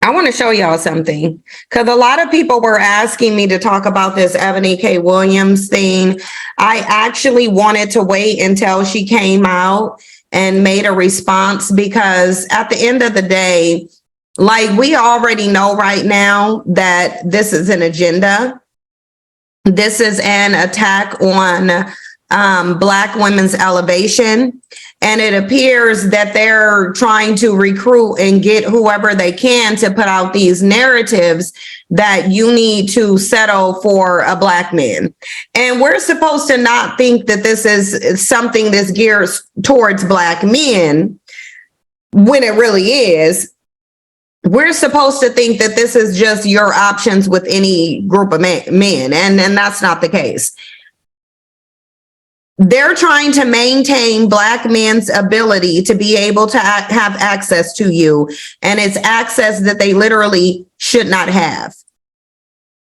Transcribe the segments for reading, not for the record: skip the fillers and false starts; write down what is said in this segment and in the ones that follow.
I want to show y'all something, because a lot of people were asking me to talk about this Ebony K. Williams thing. I actually wanted to wait until she came out and made a response, because at the end of the day, like, we already know right now that this is an agenda. This is an attack on Black women's elevation. And it appears that they're trying to recruit and get whoever they can to put out these narratives that you need to settle for a Black man. And we're supposed to not think that this is something that's geared towards Black men, when it really is. We're supposed to think that this is just your options with any group of men, and that's not the case. They're trying to maintain Black men's ability to be able to have access to you, and it's access that they literally should not have.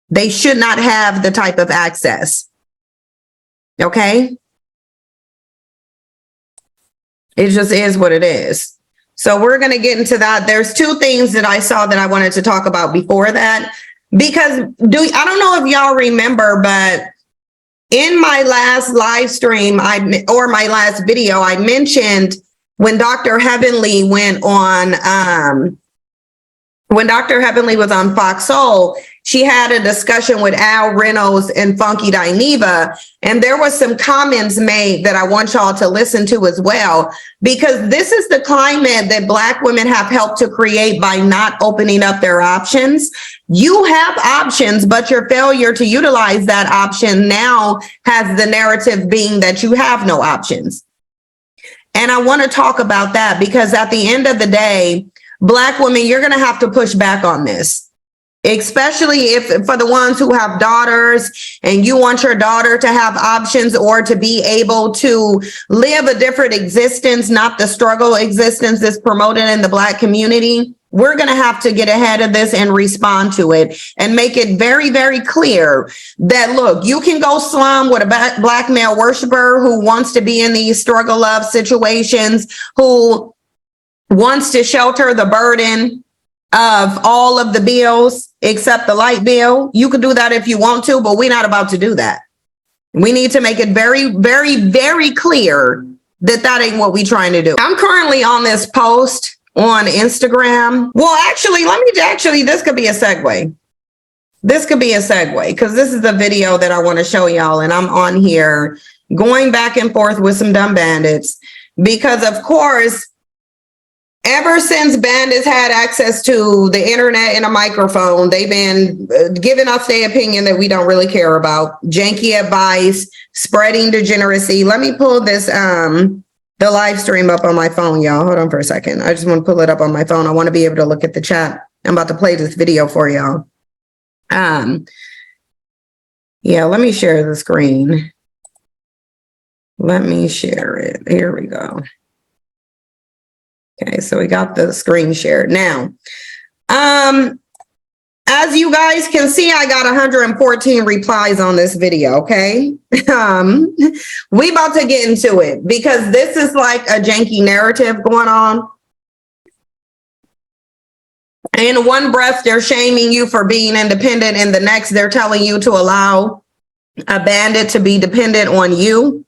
They should not have the type of access. Okay? It just is what it is. So we're going to get into that. There's two things that I saw that I wanted to talk about before that, because I don't know if y'all remember, but in my last live stream, or my last video, I mentioned when Dr. Heavenly went on, when Dr. Heavenly was on Fox Soul, she had a discussion with Al Reynolds and Funky Dineva, and there was some comments made that I want y'all to listen to as well, because this is the climate that Black women have helped to create by not opening up their options. You have options, but your failure to utilize that option now has the narrative being that you have no options. And I want to talk about that, because at the end of the day, Black women, you're going to have to push back on this, especially if for the ones who have daughters and you want your daughter to have options or to be able to live a different existence, not the struggle existence that's promoted in the Black community. We're going to have to get ahead of this and respond to it and make it very, very clear that, look, you can go slum with a Black male worshiper who wants to be in these struggle love situations, who wants to shelter the burden of all of the bills except the light bill. You can do that if you want to, but we're not about to do that. We need to make it very, very, very clear that that ain't what we're trying to do. I'm currently on this post on Instagram. Well, actually, this could be a segue. This could be a segue, because this is the video that I want to show y'all, and I'm on here going back and forth with some dumb bandits, because of course, ever since bandits had access to the internet and a microphone, they've been giving us their opinion that we don't really care about. Janky advice, spreading degeneracy. Let me pull this, the live stream up on my phone, y'all. Hold on for a second. I just want to pull it up on my phone. I want to be able to look at the chat. I'm about to play this video for y'all. Yeah, let me share the screen. Let me share it. Here we go. Okay, so we got the screen shared. Now, as you guys can see, I got 114 replies on this video, okay? We about to get into it, because this is like a janky narrative going on. In one breath, they're shaming you for being independent, and the next, they're telling you to allow a bandit to be dependent on you.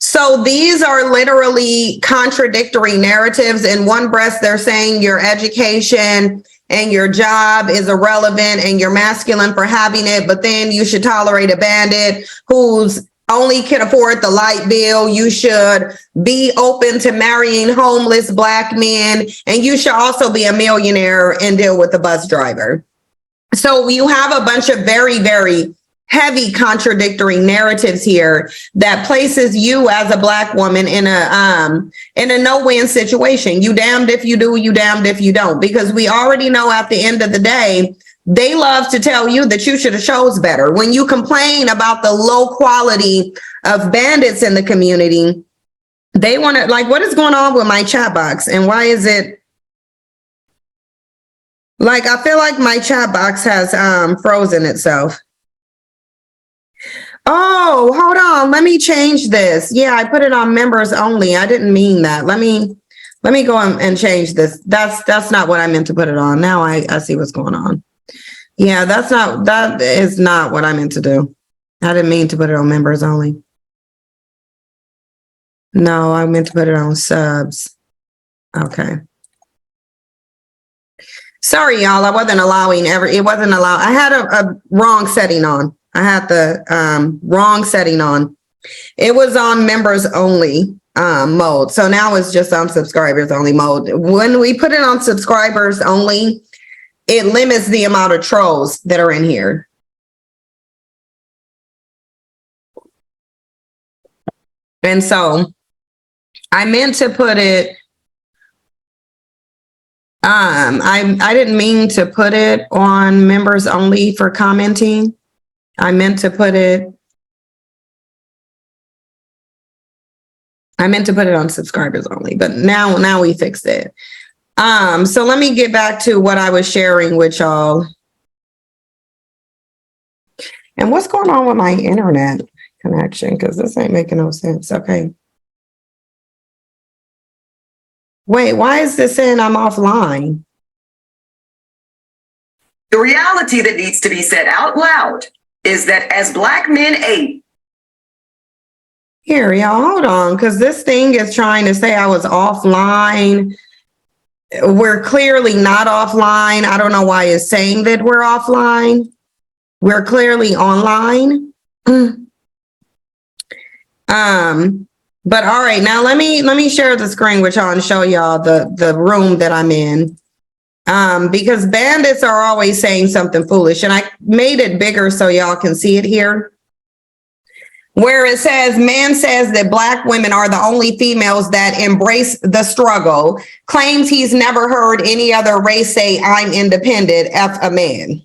So these are literally contradictory narratives. In one breath, they're saying your education and your job is irrelevant and you're masculine for having it, but then you should tolerate a bandit who's only can afford the light bill. You should be open to marrying homeless Black men, and you should also be a millionaire and deal with the bus driver. So you have a bunch of very, very heavy contradictory narratives here that places you as a Black woman in a no-win situation. You damned if you do, you damned if you don't, because we already know at the end of the day, they love to tell you that you should have chose better. When you complain about the low quality of bandits in the community, they want to, like, what is going on with my chat box, and why is it like, I feel like my chat box has frozen itself. Oh, hold on. Let me change this. Yeah, I put it on members only. I didn't mean that. Let me Let me go and change this. That's not what I meant to put it on. Now I see what's going on. Yeah, that is not what I meant to do. I didn't mean to put it on members only. No, I meant to put it on subs. Okay. Sorry, y'all. I wasn't allowing it wasn't allowed. I had a wrong setting on. I had the wrong setting on. It was on members only mode. So now it's just on subscribers only mode. When we put it on subscribers only, it limits the amount of trolls that are in here. And so I meant to put it, I didn't mean to put it on members only for commenting. I meant to put it on subscribers only, but now we fixed it. So let me get back to what I was sharing with y'all. And what's going on with my internet connection? Because this ain't making no sense. Okay. Wait, why is this saying I'm offline? The reality that needs to be said out loud is that as Black men age. Here, y'all, hold on, because this thing is trying to say I was offline. We're clearly not offline. I don't know why it's saying that we're offline. We're clearly online. But all right, now let me share the screen with y'all and show y'all the room that I'm in. Because bandits are always saying something foolish, and I made it bigger so y'all can see it here. Where it says, man says that Black women are the only females that embrace the struggle, claims he's never heard any other race say, I'm independent, F a man.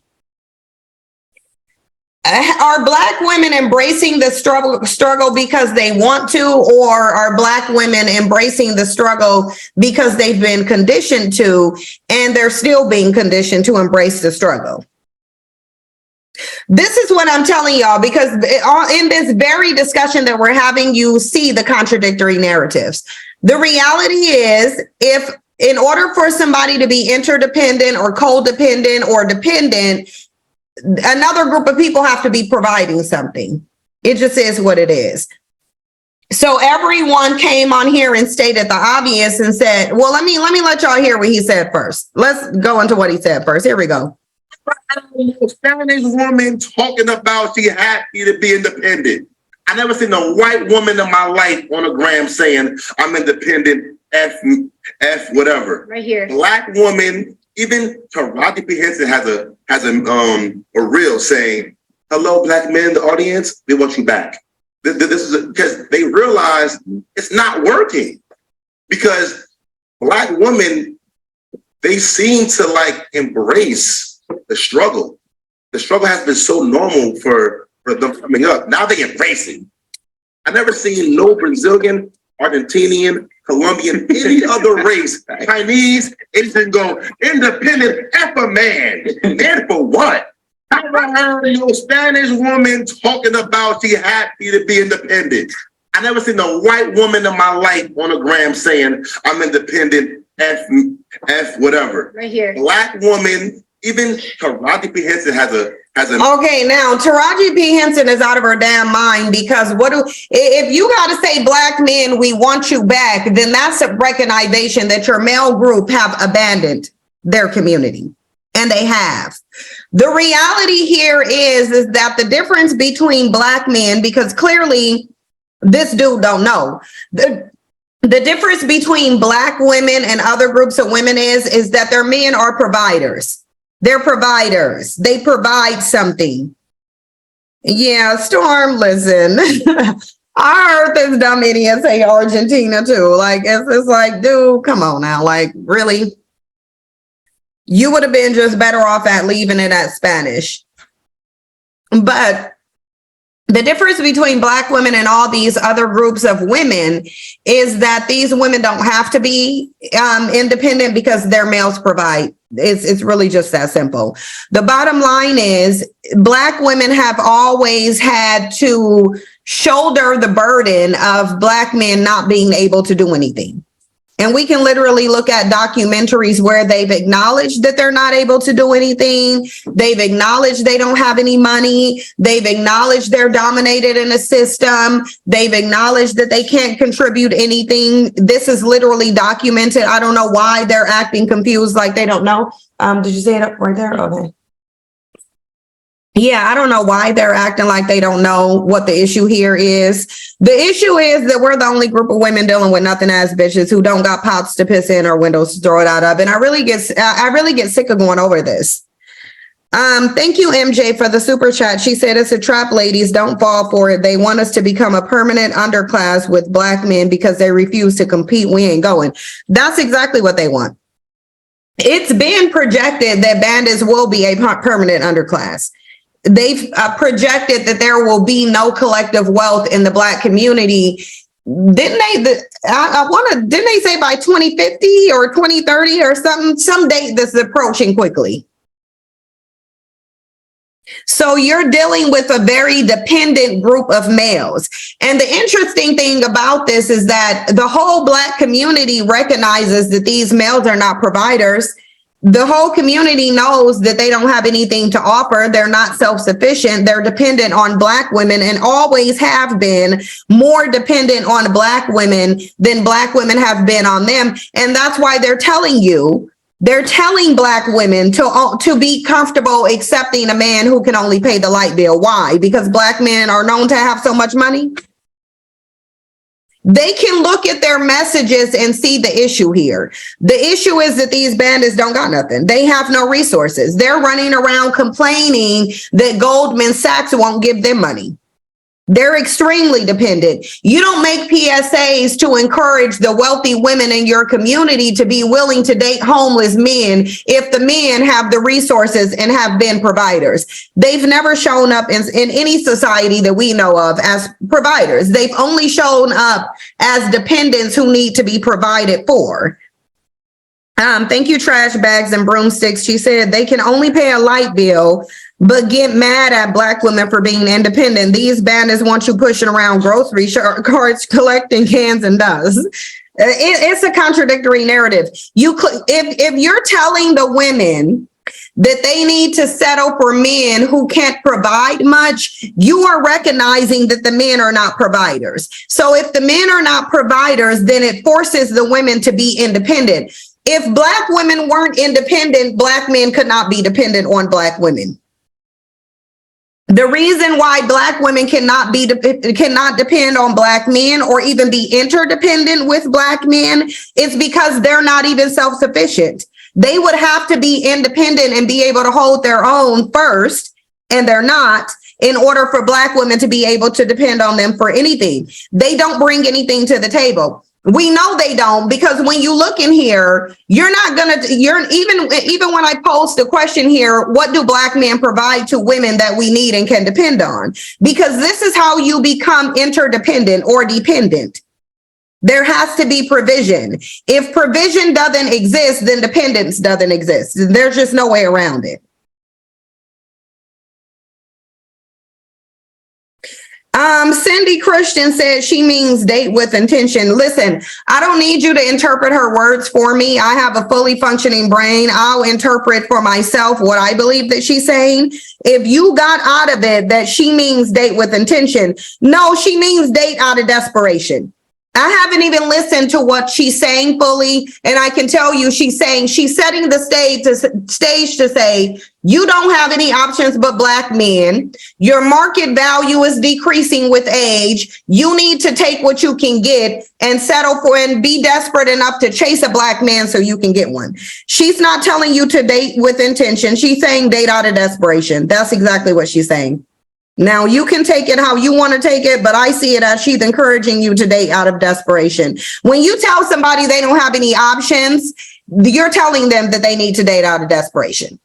Are Black women embracing the struggle because they want to, or are Black women embracing the struggle because they've been conditioned to, and they're still being conditioned to embrace the struggle? This is what I'm telling y'all, because in this very discussion that we're having, you see the contradictory narratives. The reality is, if in order for somebody to be interdependent or codependent or dependent, another group of people have to be providing something. It just is what it is. So everyone came on here and stated the obvious and said, well, let me let y'all hear what he said first. Let's go into what he said first. Here we go. Spanish woman talking about she happy to be independent. I never seen a white woman in my life on a gram saying I'm independent, F whatever. Right here. Black woman, even Taraji P. Henson has a reel saying, hello, Black men in the audience, we want you back. This is because they realize it's not working, because Black women, they seem to like embrace the struggle. The struggle has been so normal for them coming up. Now they embrace it. I never seen no Brazilian, Argentinian, Colombian, any other race, Chinese, Asian go independent F a man. Man for what? I never heard no Spanish woman talking about she happy to be independent. I never seen a white woman in my life on a gram saying I'm independent, F whatever. Right here. Black woman, even Taraji P. Henson has a. Okay, now Taraji P. Henson is out of her damn mind, because if you got to say Black men, we want you back, then that's a recognition that your male group have abandoned their community, and they have. The reality here is that the difference between Black men, because clearly this dude don't know, the difference between Black women and other groups of women is that their men are providers. They're providers. They provide something. Yeah, Storm, listen. I heard this dumb idiot say Argentina too. Like, it's like, dude, come on now. Like, really? You would have been just better off at leaving it at Spanish. But the difference between Black women and all these other groups of women is that these women don't have to be independent because their males provide. It's really just that simple. The bottom line is Black women have always had to shoulder the burden of Black men not being able to do anything. And we can literally look at documentaries where they've acknowledged that they're not able to do anything. They've acknowledged they don't have any money. They've acknowledged they're dominated in a system. They've acknowledged that they can't contribute anything. This is literally documented. I don't know why they're acting confused like they don't know. Did you say it up right there? Okay. Yeah, I don't know why they're acting like they don't know what the issue here is. The issue is that we're the only group of women dealing with nothing ass bitches who don't got pots to piss in or windows to throw it out of. And I really get sick of going over this. Thank you, MJ, for the super chat. She said it's a trap, ladies. Don't fall for it. They want us to become a permanent underclass with black men because they refuse to compete. We ain't going. That's exactly what they want. It's been projected that bandits will be a permanent underclass. They've projected that there will be no collective wealth in the black community. Didn't they? Didn't they say by 2050 or 2030 or something? Some date that's approaching quickly. So you're dealing with a very dependent group of males. And the interesting thing about this is that the whole black community recognizes that these males are not providers. The whole community knows that they don't have anything to offer. They're not self-sufficient. They're dependent on black women and always have been more dependent on black women than black women have been on them. And that's why they're telling black women to be comfortable accepting a man who can only pay the light bill. Why? Because black men are known to have so much money. They can look at their messages and see the issue here. The issue is that these bandits don't got nothing. They have no resources. They're running around complaining that Goldman Sachs won't give them money. They're extremely dependent. You don't make PSAs to encourage the wealthy women in your community to be willing to date homeless men if the men have the resources and have been providers. They've never shown up in any society that we know of as providers. They've only shown up as dependents who need to be provided for. Thank you, Trash Bags and Broomsticks. She said they can only pay a light bill but get mad at black women for being independent. These bandits want you pushing around grocery carts, collecting cans and dust. It's a contradictory narrative. If you're telling the women that they need to settle for men who can't provide much, you are recognizing that the men are not providers. So if the men are not providers, then it forces the women to be independent. If black women weren't independent, black men could not be dependent on black women. The reason why black women cannot depend on black men or even be interdependent with black men is because they're not even self-sufficient. They would have to be independent and be able to hold their own first, and they're not, in order for black women to be able to depend on them for anything. They don't bring anything to the table. We know they don't, because when you look in here, even when I post a question here, what do black men provide to women that we need and can depend on? Because this is how you become interdependent or dependent. There has to be provision. If provision doesn't exist, then dependence doesn't exist. There's just no way around it. Cindy Christian said she means date with intention. Listen, I don't need you to interpret her words for me. I have a fully functioning brain. I'll interpret for myself what I believe that she's saying. If you got out of it that she means date with intention, no, she means date out of desperation. I haven't even listened to what she's saying fully, and I can tell you she's setting the stage to say, you don't have any options but black men. Your market value is decreasing with age. You need to take what you can get and settle for and be desperate enough to chase a black man so you can get one. She's not telling you to date with intention. She's saying date out of desperation. That's exactly what she's saying. Now, you can take it how you want to take it, but I see it as she's encouraging you to date out of desperation. When you tell somebody they don't have any options, you're telling them that they need to date out of desperation.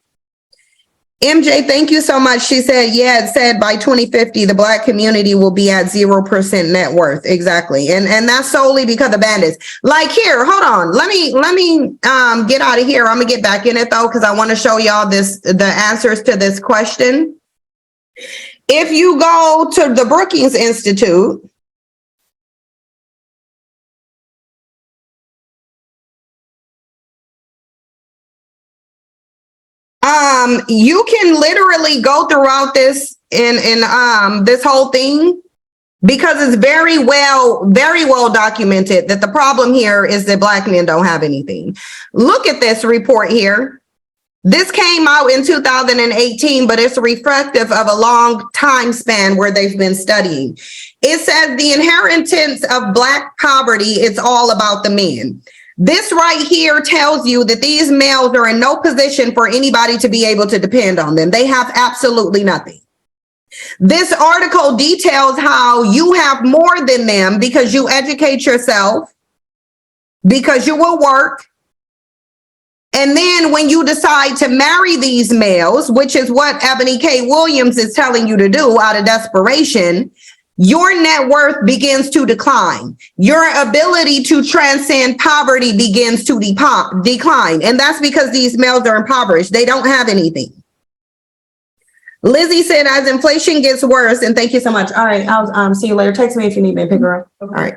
MJ, thank you so much. She said, yeah, it said by 2050, the black community will be at 0% net worth. Exactly. And that's solely because of bandits. Like here, hold on. Let me get out of here. I'm gonna get back in it though, because I want to show y'all the answers to this question. If you go to the Brookings Institute, You can literally go throughout this in this whole thing, because it's very well documented that the problem here is that Black men don't have anything. Look at this report here. This came out in 2018, but it's reflective of a long time span where they've been studying. It says the inheritance of Black poverty is all about the men. This right here tells you that these males are in no position for anybody to be able to depend on them. They have absolutely nothing. This article details how you have more than them because you educate yourself, because you will work. And then when you decide to marry these males, which is what Ebony K. Williams is telling you to do out of desperation, your net worth begins to decline. Your ability to transcend poverty begins to decline. And that's because these males are impoverished. They don't have anything. Lizzie said, as inflation gets worse, and thank you so much. All right, I'll see you later. Text me if you need me to pick her up. All right.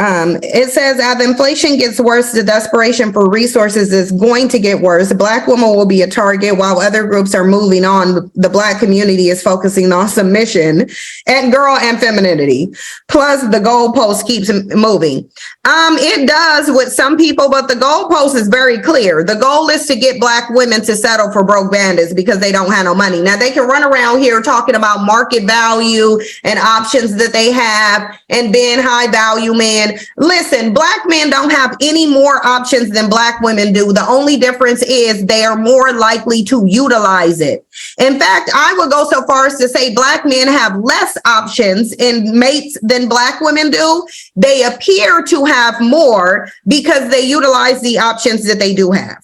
It says, as inflation gets worse, the desperation for resources is going to get worse. Black women will be a target while other groups are moving on. The Black community is focusing on submission and girl and femininity. Plus, the goalpost keeps moving. It does with some people, but the goalpost is very clear. The goal is to get Black women to settle for broke bandits because they don't have no money. Now, they can run around here talking about market value and options that they have and being high value men. Listen, Black men don't have any more options than Black women do. The only difference is they are more likely to utilize it. In fact, I would go so far as to say Black men have less options in mates than Black women do. They appear to have more because they utilize the options that they do have.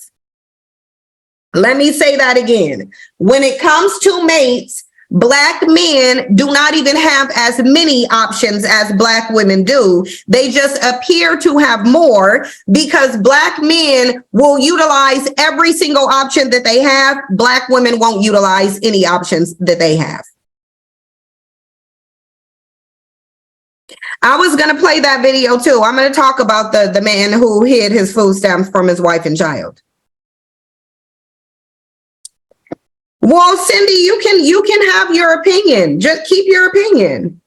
Let me say that again. When it comes to mates, Black men do not even have as many options as Black women do. They just appear to have more because Black men will utilize every single option that they have. Black women won't utilize any options that they have. I was going to play that video too. I'm going to talk about the man who hid his food stamps from his wife and child. Well, Cindy, you can have your opinion. Just keep your opinion.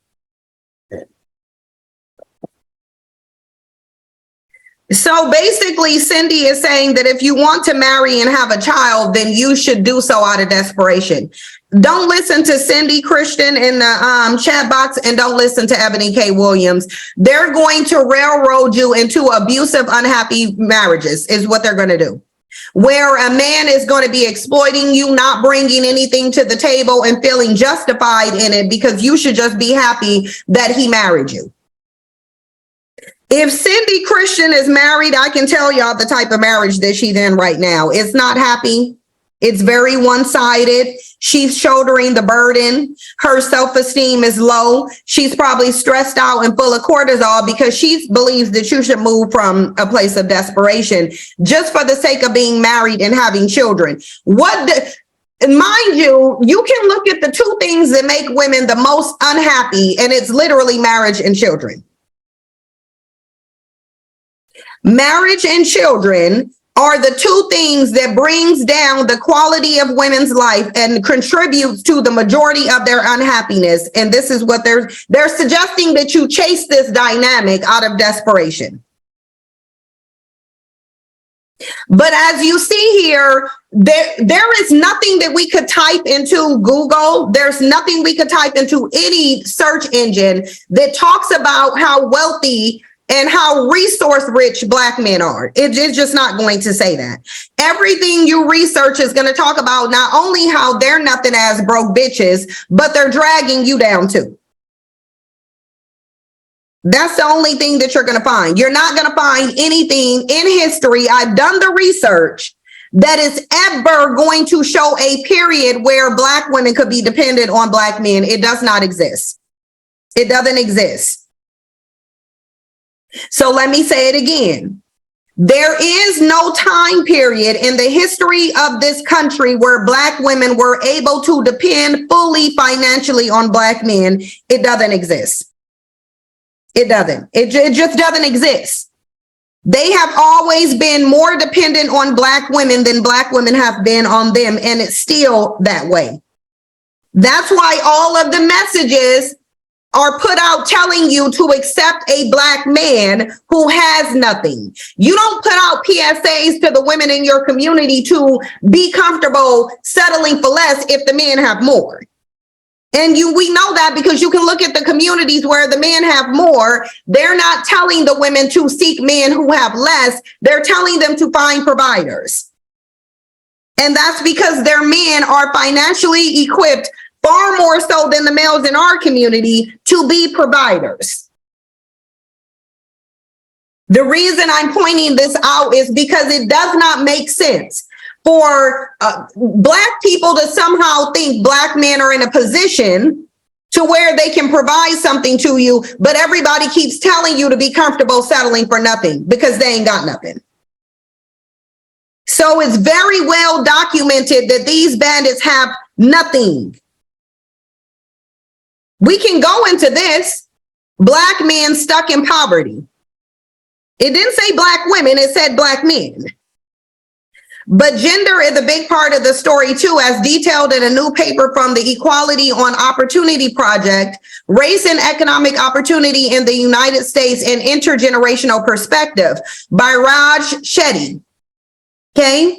So basically, Cindy is saying that if you want to marry and have a child, then you should do so out of desperation. Don't listen to Cindy Christian in the chat box, and don't listen to Ebony K. Williams. They're going to railroad you into abusive, unhappy marriages is what they're going to do. Where a man is going to be exploiting you, not bringing anything to the table and feeling justified in it because you should just be happy that he married you. If Cindy Christian is married, I can tell y'all the type of marriage that she's in right now. It's not happy. It's very one-sided. She's shouldering the burden. Her self-esteem is low. She's probably stressed out and full of cortisol because she believes that you should move from a place of desperation just for the sake of being married and having children. Mind you, you can look at the two things that make women the most unhappy, and it's literally marriage and children. Marriage and children are the two things that brings down the quality of women's life and contributes to the majority of their unhappiness. And this is what they're suggesting, that you chase this dynamic out of desperation. But as you see here, there is nothing that we could type into Google. There's nothing we could type into any search engine that talks about how wealthy and how resource rich Black men are. It's just not going to say that. Everything you research is going to talk about not only how they're nothing as broke bitches, but they're dragging you down too. That's the only thing that you're going to find. You're not going to find anything in history. I've done the research that is ever going to show a period where Black women could be dependent on Black men. It does not exist. It doesn't exist. So let me say it again. There is no time period in the history of this country where Black women were able to depend fully financially on Black men. It doesn't exist. It doesn't. It just doesn't exist. They have always been more dependent on Black women than Black women have been on them, and it's still that way. That's why all of the messages are put out telling you to accept a Black man who has nothing. You don't put out PSAs to the women in your community to be comfortable settling for less if the men have more. And we know that because you can look at the communities where the men have more. They're not telling the women to seek men who have less. They're telling them to find providers. And that's because their men are financially equipped far more so than the males in our community to be providers. The reason I'm pointing this out is because it does not make sense for Black people to somehow think Black men are in a position to where they can provide something to you, but everybody keeps telling you to be comfortable settling for nothing because they ain't got nothing. So it's very well documented that these bandits have nothing. We can go into this. Black men stuck in poverty. It didn't say Black women, it said Black men. But gender is a big part of the story too, as detailed in a new paper from the Equality on Opportunity Project, Race and Economic Opportunity in the United States and Intergenerational Perspective by Raj Shetty. Okay?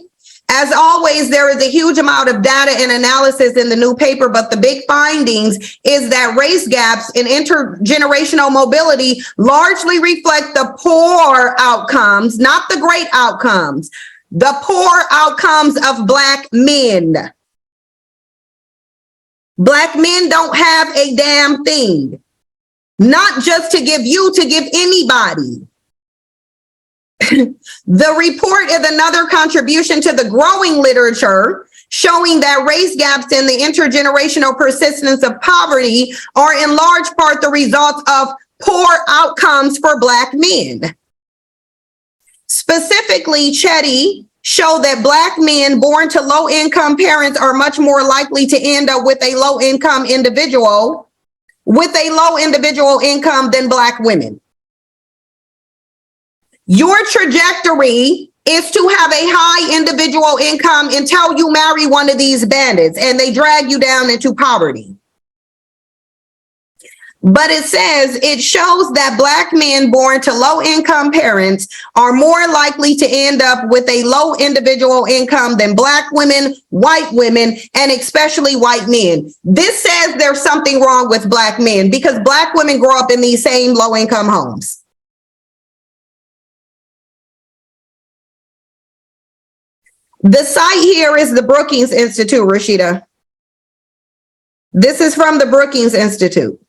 As always, there is a huge amount of data and analysis in the new paper, but the big findings is that race gaps in intergenerational mobility largely reflect the poor outcomes, not the great outcomes. The poor outcomes of Black men. Black men don't have a damn thing. Not just to give you, to give anybody. The report is another contribution to the growing literature showing that race gaps in the intergenerational persistence of poverty are in large part the result of poor outcomes for Black men. Specifically, Chetty showed that Black men born to low-income parents are much more likely to end up with a low-income individual income than Black women. Your trajectory is to have a high individual income until you marry one of these bandits and they drag you down into poverty. But it says it shows that Black men born to low-income parents are more likely to end up with a low individual income than Black women, white women, and especially white men. This says there's something wrong with Black men because Black women grow up in these same low-income homes. The site here is the Brookings Institute, Rashida. This is from the Brookings Institute.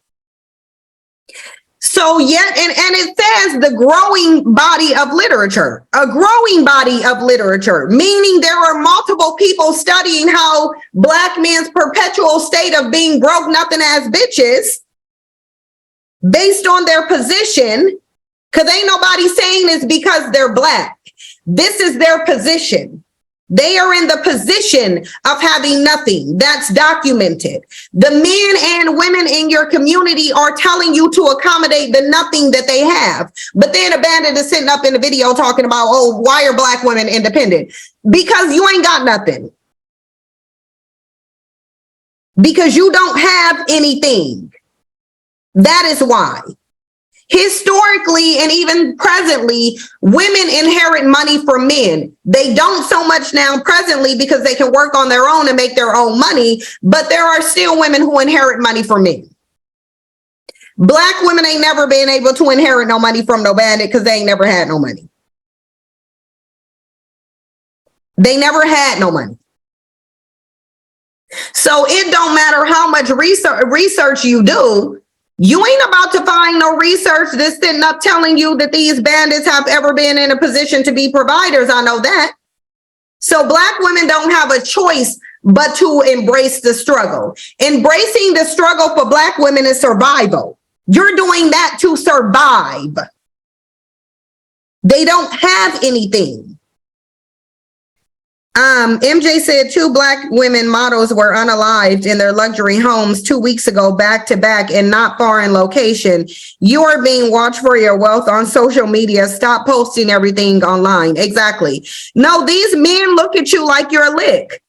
So yet, and it says the growing body of literature, a growing body of literature, meaning there are multiple people studying how Black men's perpetual state of being broke, nothing ass bitches, based on their position, because ain't nobody saying this because they're Black. This is their position. They are in the position of having nothing. That's documented. The men and women in your community are telling you to accommodate the nothing that they have. But then a bandit is sitting up in the video talking about, oh, why are Black women independent? Because you ain't got nothing. Because you don't have anything. That is why. Historically and even presently, women inherit money from men. They don't so much now presently because they can work on their own and make their own money, but there are still women who inherit money from men. Black women ain't never been able to inherit no money from no bandit because they ain't never had no money. They never had no money. So it don't matter how much research you do. You ain't about to find no research that's sitting up telling you that these bandits have ever been in a position to be providers. I know that. So Black women don't have a choice but to embrace the struggle. Embracing the struggle for Black women is survival. You're doing that to survive. They don't have anything. MJ said 2 Black women models were unalived in their luxury homes 2 weeks ago, back to back and not far in location. You are being watched for your wealth on social media. Stop posting everything online. Exactly. No, these men look at you like you're a lick.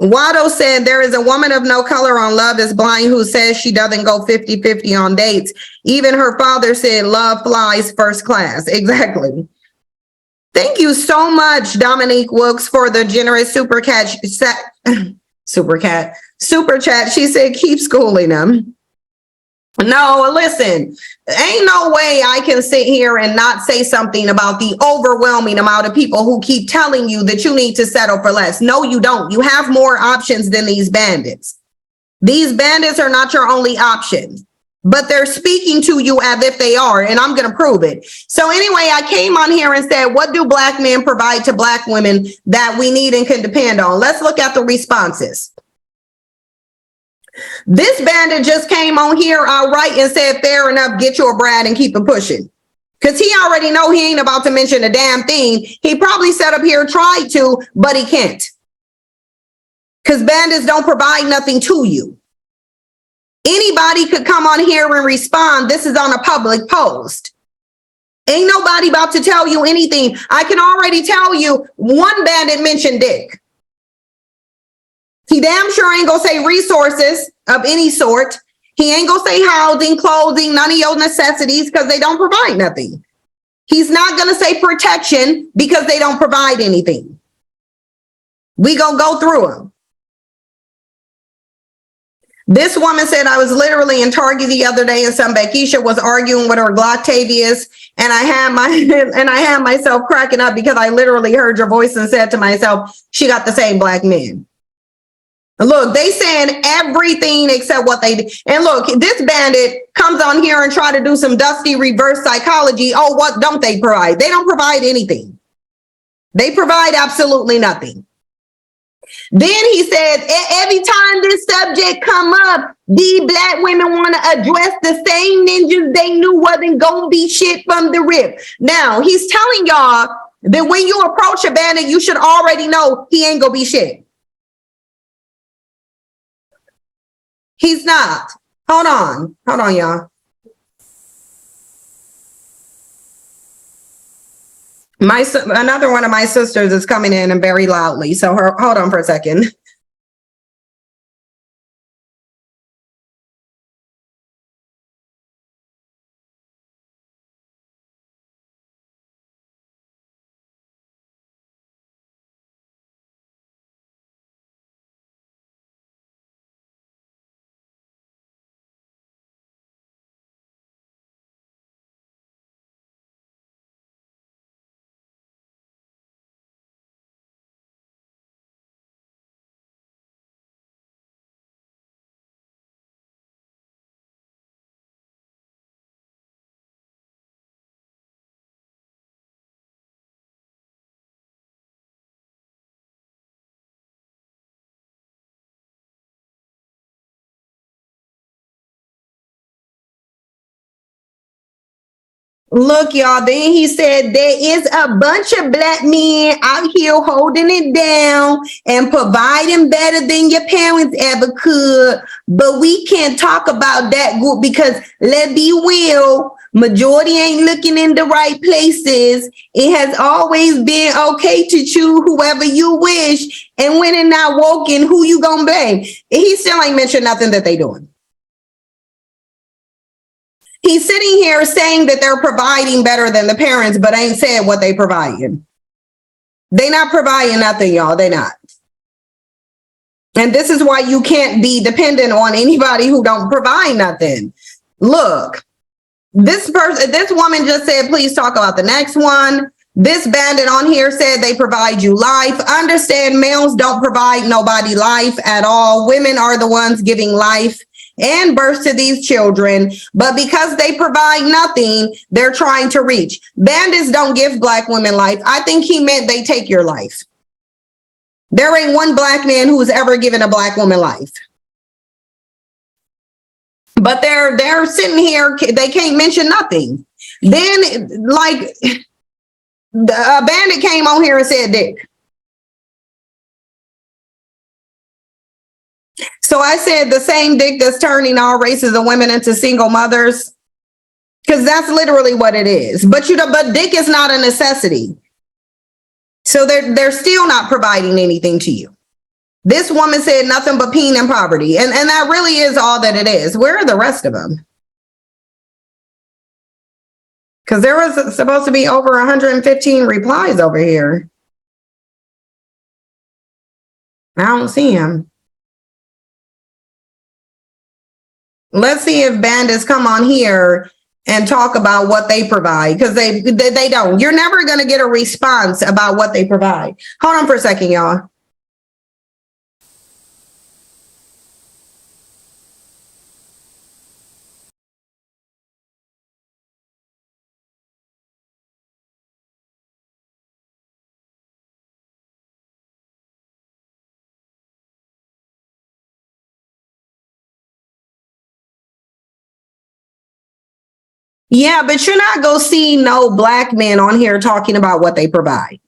Watto said there is a woman of no color on Love is Blind who says she doesn't go 50-50 on dates. Even her father said love flies first class. Exactly. Thank you so much, Dominique Wilkes, for the generous super chat. She said, keep schooling them. No, listen, ain't no way I can sit here and not say something about the overwhelming amount of people who keep telling you that you need to settle for less. No, you don't. You have more options than these bandits. These bandits are not your only option, but they're speaking to you as if they are, and I'm going to prove it. So anyway, I came on here and said, what do Black men provide to Black women that we need and can depend on? Let's look at the responses. This bandit just came on here outright and said, fair enough, get you a Brad and keep it pushing. Because he already know he ain't about to mention a damn thing. He probably sat up here, tried to, but he can't. Because bandits don't provide nothing to you. Anybody could come on here and respond. This is on a public post. Ain't nobody about to tell you anything. I can already tell you one bandit mentioned dick. He damn sure ain't gonna say resources of any sort. He ain't gonna say housing, clothing, none of your necessities because they don't provide nothing. He's not gonna say protection because they don't provide anything. We gonna go through them. This woman said, I was literally in Target the other day and some Bekeisha was arguing with her Gloctavius, and I had myself cracking up because I literally heard your voice and said to myself, she got the same Black men. Look, they saying everything except what they did. And look, this bandit comes on here and try to do some dusty reverse psychology. Oh, what don't they provide? They don't provide anything. They provide absolutely nothing. Then he said, every time this subject come up, the Black women want to address the same ninjas they knew wasn't going to be shit from the rip. Now, he's telling y'all that when you approach a bandit, you should already know he ain't going to be shit. He's not. Hold on, y'all. Another one of my sisters is coming in and very loudly. So hold on for a second. Look, y'all, then he said there is a bunch of Black men out here holding it down and providing better than your parents ever could. But we can't talk about that group because, let's be real, majority ain't looking in the right places. It has always been okay to choose whoever you wish. And when it's not working, who you gonna blame? He still ain't mentioned nothing that they doing. He's sitting here saying that they're providing better than the parents, but ain't said what they providing. They not providing nothing, y'all. They not. And this is why you can't be dependent on anybody who don't provide nothing. Look, this woman just said, please talk about the next one. This bandit on here said they provide you life. Understand, males don't provide nobody life at all. Women are the ones giving life and birth to these children, but because they provide nothing, they're trying to reach. Bandits don't give Black women life. I think he meant they take your life. There ain't one Black man who's ever given a Black woman life. But they're sitting here, they can't mention nothing. Then, like, a bandit came on here and said dick. So I said the same dick that's turning all races of women into single mothers, because that's literally what it is. But but dick is not a necessity. So they're still not providing anything to you. This woman said nothing but pain and poverty. And that really is all that it is. Where are the rest of them? Because there was supposed to be over 115 replies over here. I don't see him. Let's see if bandits come on here and talk about what they provide, because they don't. You're never going to get a response about what they provide. Hold on for a second, y'all. Yeah, but you're not going to see no black men on here talking about what they provide.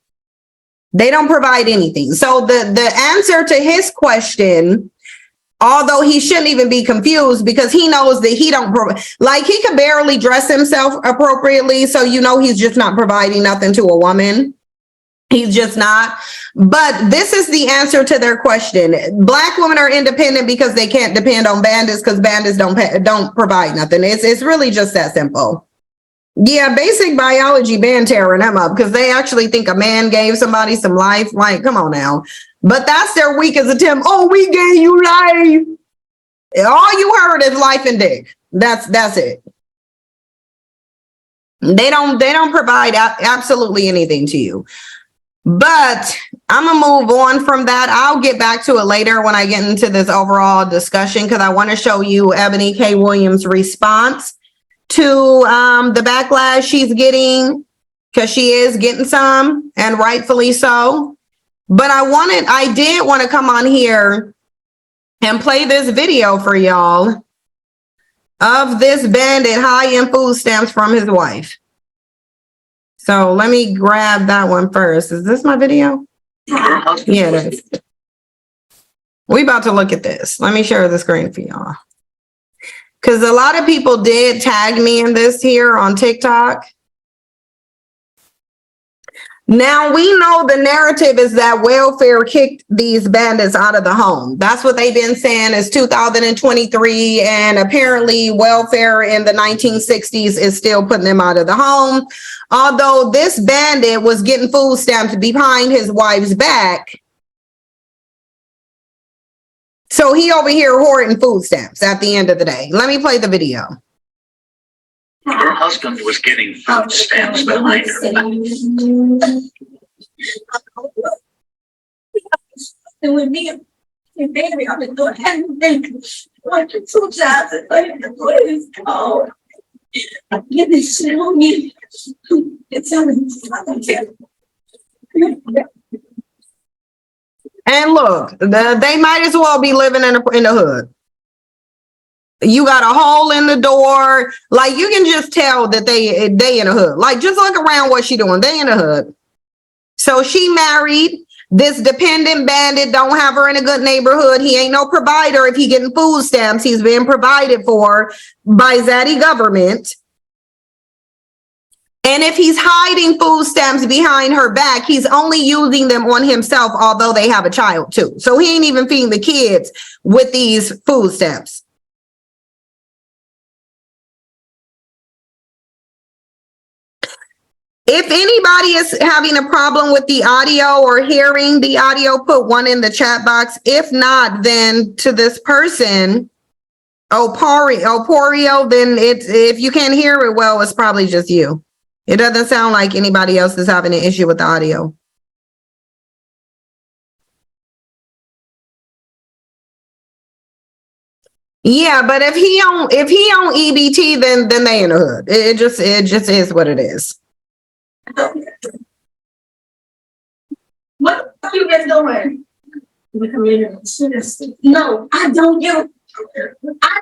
They don't provide anything. So the answer to his question, although he shouldn't even be confused, because he knows that he don't like, he could barely dress himself appropriately. So, he's just not providing nothing to a woman. He's just not. But this is the answer to their question. Black women are independent because they can't depend on bandits, because bandits don't provide nothing. It's really just that simple. Yeah, basic biology been tearing them up, because they actually think a man gave somebody some life. Like, come on now. But that's their weakest attempt. Oh, we gave you life. All you heard is life and dick. That's it. They don't provide absolutely anything to you. But I'm going to move on from that. I'll get back to it later when I get into this overall discussion, because I want to show you Ebony K. Williams' response to the backlash she's getting, because she is getting some, and rightfully so. But I did want to come on here and play this video for y'all of this bandit high in food stamps from his wife. So let me grab that one first. Is this my video? Yeah, it is. We about to look at this. Let me share the screen for y'all. Because a lot of people did tag me in this here on TikTok. Now, we know the narrative is that welfare kicked these bandits out of the home. That's what they've been saying is 2023. And apparently welfare in the 1960s is still putting them out of the home. Although this bandit was getting food stamps behind his wife's back. So he over here hoarding food stamps at the end of the day. Let me play the video. Her husband was getting food stamps behind her back. And with me and baby, I've been doing everything. Working 2 jobs and what is called. Get this shit on me. It's telling And look, they might as well be living in the hood. You got a hole in the door. Like, you can just tell that they in the hood. Like, just look around what she doing. They in the hood. So she married this dependent bandit. Don't have her in a good neighborhood. He ain't no provider. If he getting food stamps, he's being provided for by Zaddy government. And if he's hiding food stamps behind her back, he's only using them on himself, although they have a child too. So he ain't even feeding the kids with these food stamps. If anybody is having a problem with the audio or hearing the audio, put 1 in the chat box. If not, then to this person, Porio, then if you can't hear it well, it's probably just you. It doesn't sound like anybody else is having an issue with the audio. Yeah, but if he on EBT, then they in the hood. It just is what it is. what are you guys doing? No, I don't give. I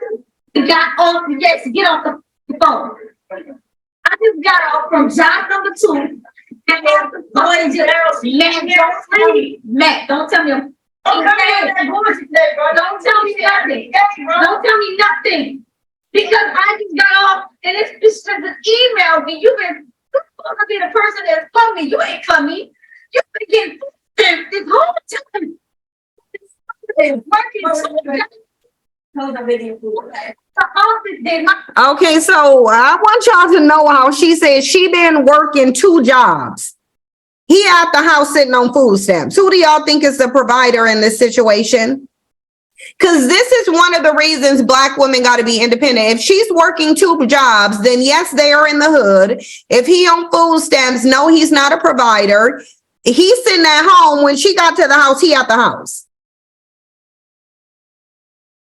just got off. Yes, get off the phone. I just got off from job number 2. And after going to Matt, don't tell me. Matt, don't tell me. Don't Don't tell me nothing. Don't tell me nothing. Because I just got off and it's just emailed me. You've been supposed to be the person that's coming. You ain't coming. You've been getting this whole time. Okay, so I want y'all to know how she said she been working 2 jobs. He at the house sitting on food stamps. Who do y'all think is the provider in this situation? Because this is one of the reasons Black women got to be independent. If she's working 2 jobs, then yes, they are in the hood. If he on food stamps, no, he's not a provider. He's sitting at home. When she got to the house, he at the house.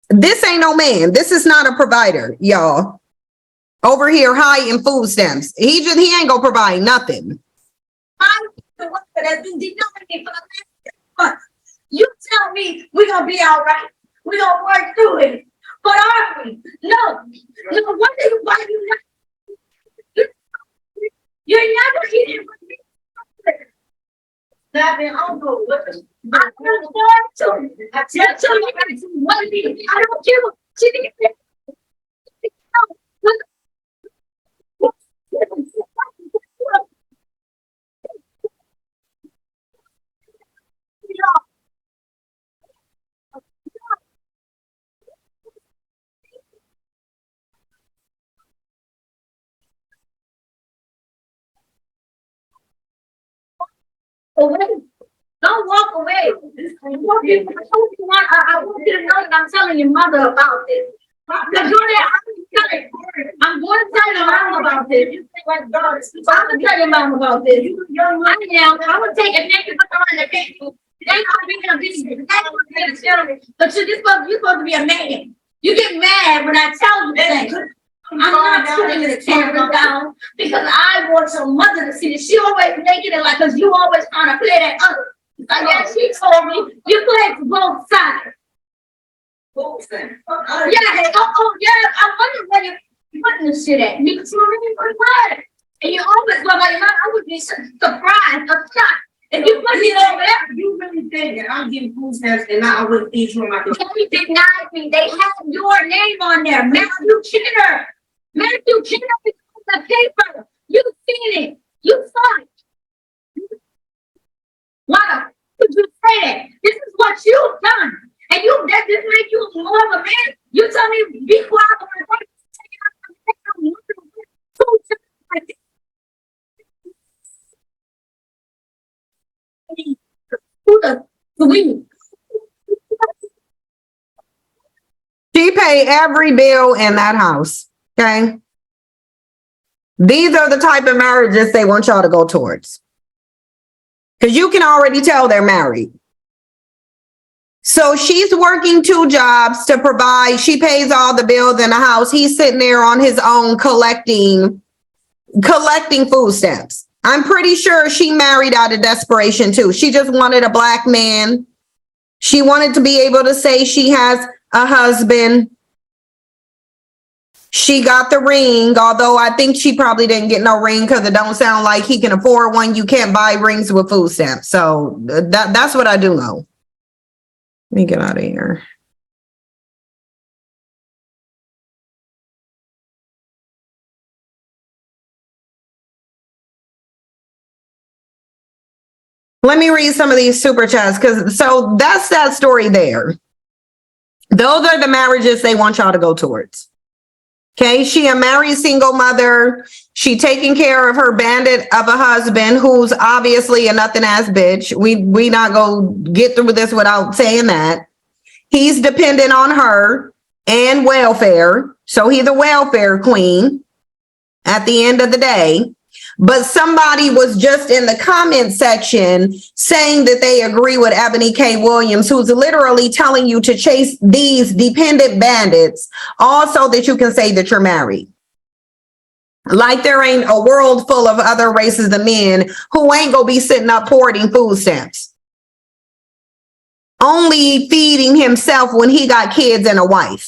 This ain't no man. This is not a provider, y'all. Over here hiding food stamps. He ain't gonna provide nothing. I'm the one that has been denying me for the last 6 months. You tell me we're gonna be all right. We're gonna work through it. But are we? No. No, why you not? You're never eating with me. That been uncle with us. I'm gonna start to. I tell you, I don't care what she did. Don't walk away. I want you to know that I'm telling your mother about this. Because I'm going to tell your mom about this. I'm going to tell your mom about this. I'm going to take a name and put her on the table. They're not making a business. But you're supposed to be a man. You get mad when I tell you things. I'm not putting the camera down because I want your mother to see that she always making it like, because you always trying to play that other. Like, yeah, she told me you play both sides. Both sides. Yeah, I'm wondering where you're putting this shit at. You see what? And you always go like, I would be surprised or shocked if you put it over there. You really think that I'm getting food stamps and I would feed you in my door? They denied me. They have your name on there, Matthew Kinner. Matthew Kinner is on the paper. You've seen it. You saw it. Why would you say that? This is what you've done. And that just make you more of a man. You tell me be quiet. She paid every bill in that house. Okay. These are the type of marriages they want y'all to go towards. Because you can already tell they're married. So she's working 2 jobs to provide. She pays all the bills in the house. He's sitting there on his own collecting food stamps. I'm pretty sure she married out of desperation too. She just wanted a Black man. She wanted to be able to say she has a husband. She got the ring, although I think she probably didn't get no ring because it don't sound like he can afford one. You can't buy rings with food stamps. So that's what I do know. Let me get out of here. Let me read some of these super chats so that's that story there. Those are the marriages they want y'all to go towards. Okay, she a married single mother. She taking care of her bandit of a husband who's obviously a nothing ass bitch. We not go get through this without saying that. He's dependent on her and welfare. So he's the welfare queen at the end of the day. But somebody was just in the comment section saying that they agree with Ebony K. Williams, who's literally telling you to chase these dependent bandits, also that you can say that you're married. Like there ain't a world full of other races of men who ain't gonna be sitting up hoarding food stamps. Only feeding himself when he got kids and a wife.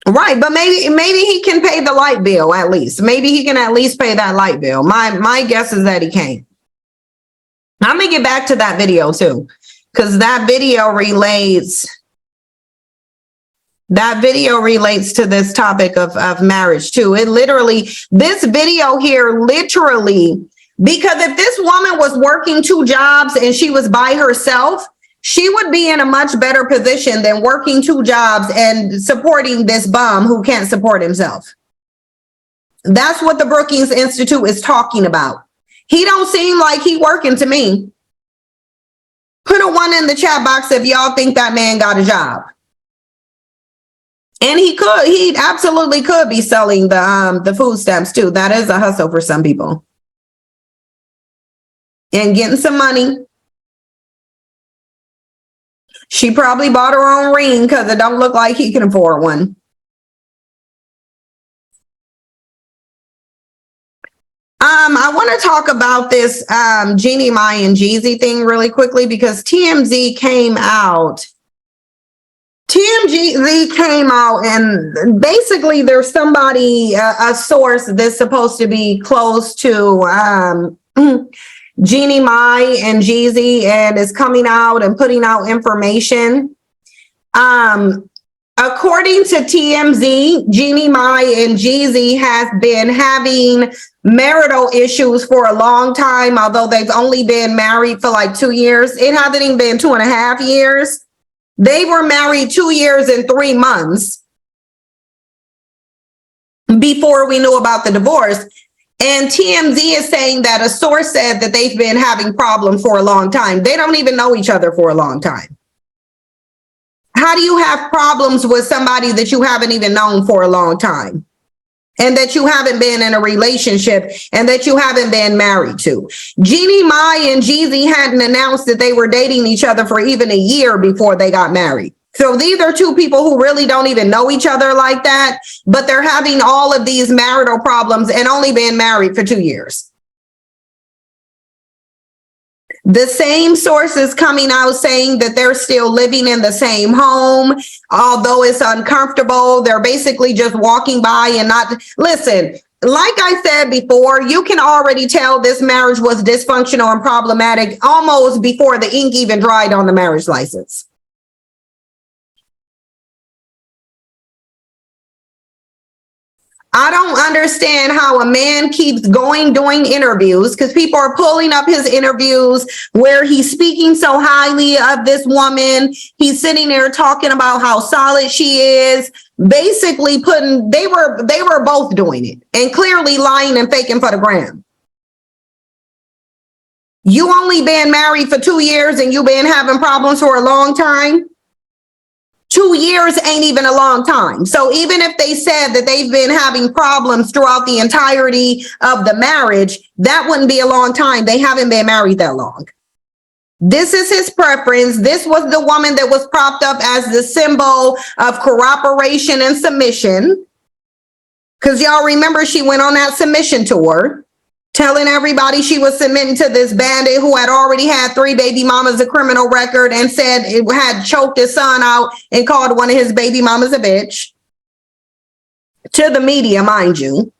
Right, but maybe he can pay the light bill at least. Maybe he can at least pay that light bill. My guess is that he can't. I'm gonna get back to that video too, because that video relates to this topic of marriage too. This video here literally, because if this woman was working 2 jobs and she was by herself, she would be in a much better position than working 2 jobs and supporting this bum who can't support himself. That's what the Brookings Institute is talking about. He don't seem like he working to me. Put a 1 in the chat box if y'all think that man got a job. And he absolutely could be selling the food stamps too. That is a hustle for some people. And getting some money. She probably bought her own ring because it don't look like he can afford one. I want to talk about this Jeannie Mai and Jeezy thing really quickly because TMZ came out. TMZ came out and basically there's somebody, a source that's supposed to be close to Jeannie Mai and Jeezy and is coming out and putting out information. According to TMZ, Jeannie Mai and Jeezy has been having marital issues for a long time, although they've only been married for like 2 years. It hasn't even been 2.5 years. They were married 2 years and 3 months before we knew about the divorce. And TMZ is saying that a source said that they've been having problems for a long time. They don't even know each other for a long time. How do you have problems with somebody that you haven't even known for a long time? And that you haven't been in a relationship and that you haven't been married to? Jeannie Mai and Jeezy hadn't announced that they were dating each other for even a year before they got married. So these are 2 people who really don't even know each other like that, but they're having all of these marital problems and only been married for 2 years. The same sources coming out saying that they're still living in the same home, although it's uncomfortable. They're basically just walking by and not. Listen, like I said before, you can already tell this marriage was dysfunctional and problematic almost before the ink even dried on the marriage license. I don't understand how a man keeps doing interviews, because people are pulling up his interviews where he's speaking so highly of this woman. He's sitting there talking about how solid she is, basically they were both doing it and clearly lying and faking for the gram. You only been married for 2 years and you been having problems for a long time. 2 years ain't even a long time. So even if they said that they've been having problems throughout the entirety of the marriage, that wouldn't be a long time. They haven't been married that long. This is his preference. This was the woman that was propped up as the symbol of cooperation and submission. Because y'all remember she went on that submission tour, telling everybody she was submitting to this bandit who had already had 3 baby mamas, a criminal record, and said it had choked his son out and called one of his baby mamas a bitch. To the media, mind you.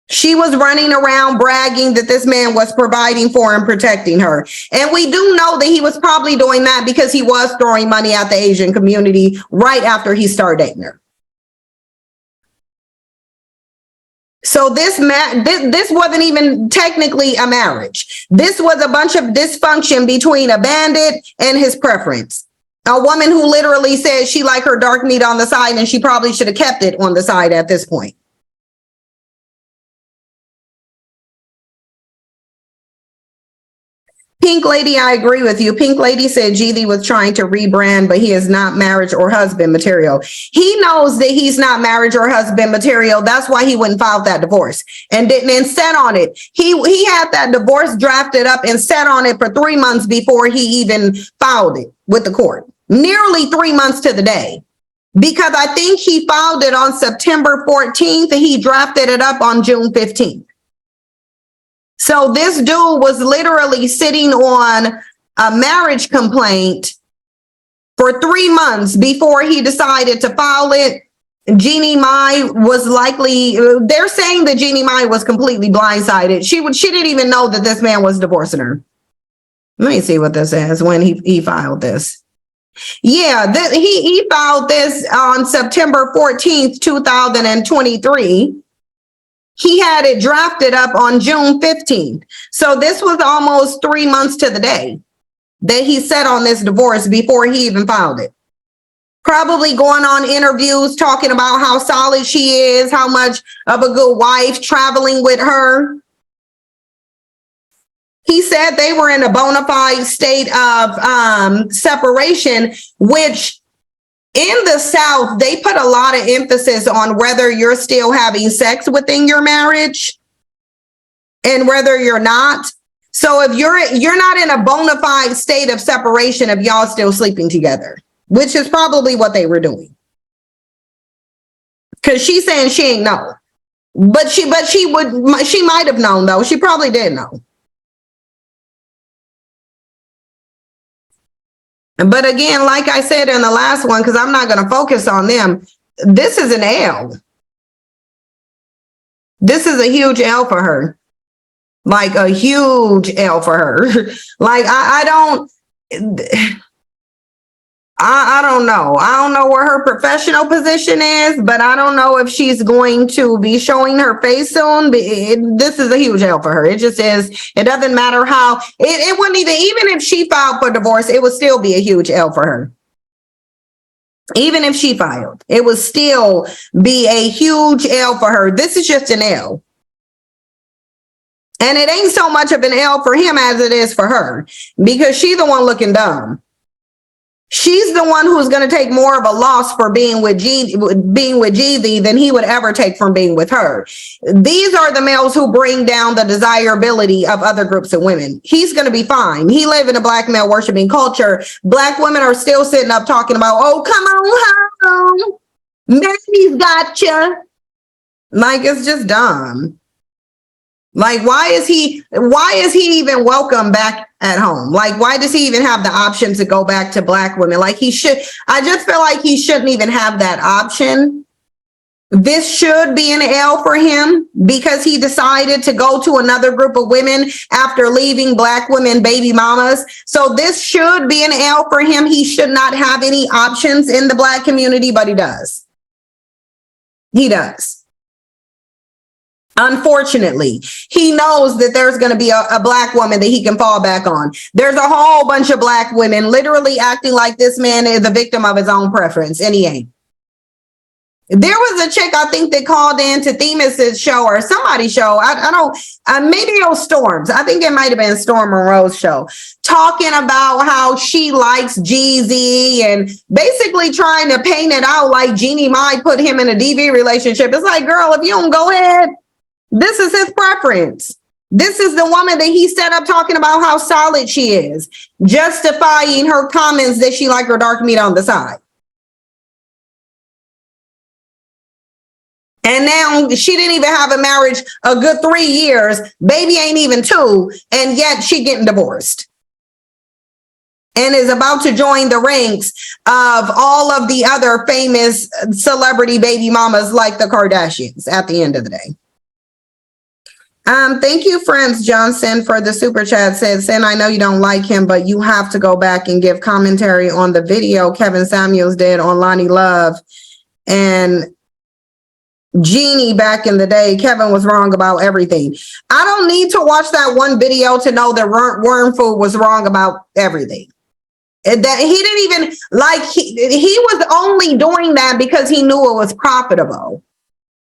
She was running around bragging that this man was providing for and protecting her. And we do know that he was probably doing that because he was throwing money at the Asian community right after he started dating her. So this wasn't even technically a marriage. This was a bunch of dysfunction between a bandit and his preference. A woman who literally said she liked her dark meat on the side and she probably should have kept it on the side at this point. Pink Lady, I agree with you. Pink Lady said Jeezy was trying to rebrand, but he is not marriage or husband material. He knows that he's not marriage or husband material. That's why he wouldn't file that divorce and sat on it. He had that divorce drafted up and sat on it for 3 months before he even filed it with the court. Nearly 3 months to the day. Because I think he filed it on September 14th and he drafted it up on June 15th. So this dude was literally sitting on a marriage complaint for 3 months before he decided to file it. Jeannie Mai was likely, they're saying that Jeannie Mai was completely blindsided. She didn't even know that this man was divorcing her. Let me see what this is when he filed this. Yeah, he filed this on September 14th, 2023. He had it drafted up on June 15th. So this was almost 3 months to the day that he sat on this divorce before he even filed it. Probably going on interviews, talking about how solid she is, how much of a good wife, traveling with her. He said they were in a bona fide state of separation, which in the South, they put a lot of emphasis on whether you're still having sex within your marriage and whether you're not. So if you're not in a bona fide state of separation if y'all still sleeping together, which is probably what they were doing. Because she's saying she ain't know. But she might have known though. She probably did know. But again, like I said in the last one, because I'm not going to focus on them, this is an L. This is a huge L for her. Like a huge L for her. Like I don't know. I don't know where her professional position is, but I don't know if she's going to be showing her face soon. This is a huge L for her. It just is. It doesn't matter how. It wouldn't even if she filed for divorce, it would still be a huge L for her. Even if she filed, it would still be a huge L for her. This is just an L. And it ain't so much of an L for him as it is for her, because she's the one looking dumb. She's the one who's going to take more of a loss for being with Jeezy than he would ever take from being with her. These are the males who bring down the desirability of other groups of women. He's going to be fine. He live in a black male worshiping culture. Black women are still sitting up talking about, oh, come on home. Mary's gotcha. Like, it's just dumb. Like, why is he even welcome back at home? Like, why does he even have the option to go back to black women? Like, I just feel like he shouldn't even have that option. This should be an L for him because he decided to go to another group of women after leaving black women baby mamas. So this should be an L for him. He should not have any options in the black community, but he does. He does. Unfortunately, he knows that there's going to be a black woman that he can fall back on. There's a whole bunch of black women literally acting like this man is a victim of his own preference, and he ain't. There was a chick, I think, that called in to Themis's show or somebody's show. Maybe it was Storm's. I think it might have been Storm Monroe's show, talking about how she likes Jeezy and basically trying to paint it out like Jeannie Mai put him in a DV relationship. It's like, girl, if you don't go ahead, this is his preference. This is the woman that he set up talking about how solid she is, justifying her comments that she like her dark meat on the side. And now she didn't even have a marriage a good 3 years. Baby ain't even 2. And yet she getting divorced. And is about to join the ranks of all of the other famous celebrity baby mamas like the Kardashians at the end of the day. Thank you, Friends Johnson, for the super chat. Said, Sin, I know you don't like him, but you have to go back and give commentary on the video Kevin Samuels did on Lonnie Love and Jeannie back in the day. Kevin was wrong about everything. I don't need to watch that one video to know that Worm Food was wrong about everything. That he didn't even like, he was only doing that because he knew it was profitable.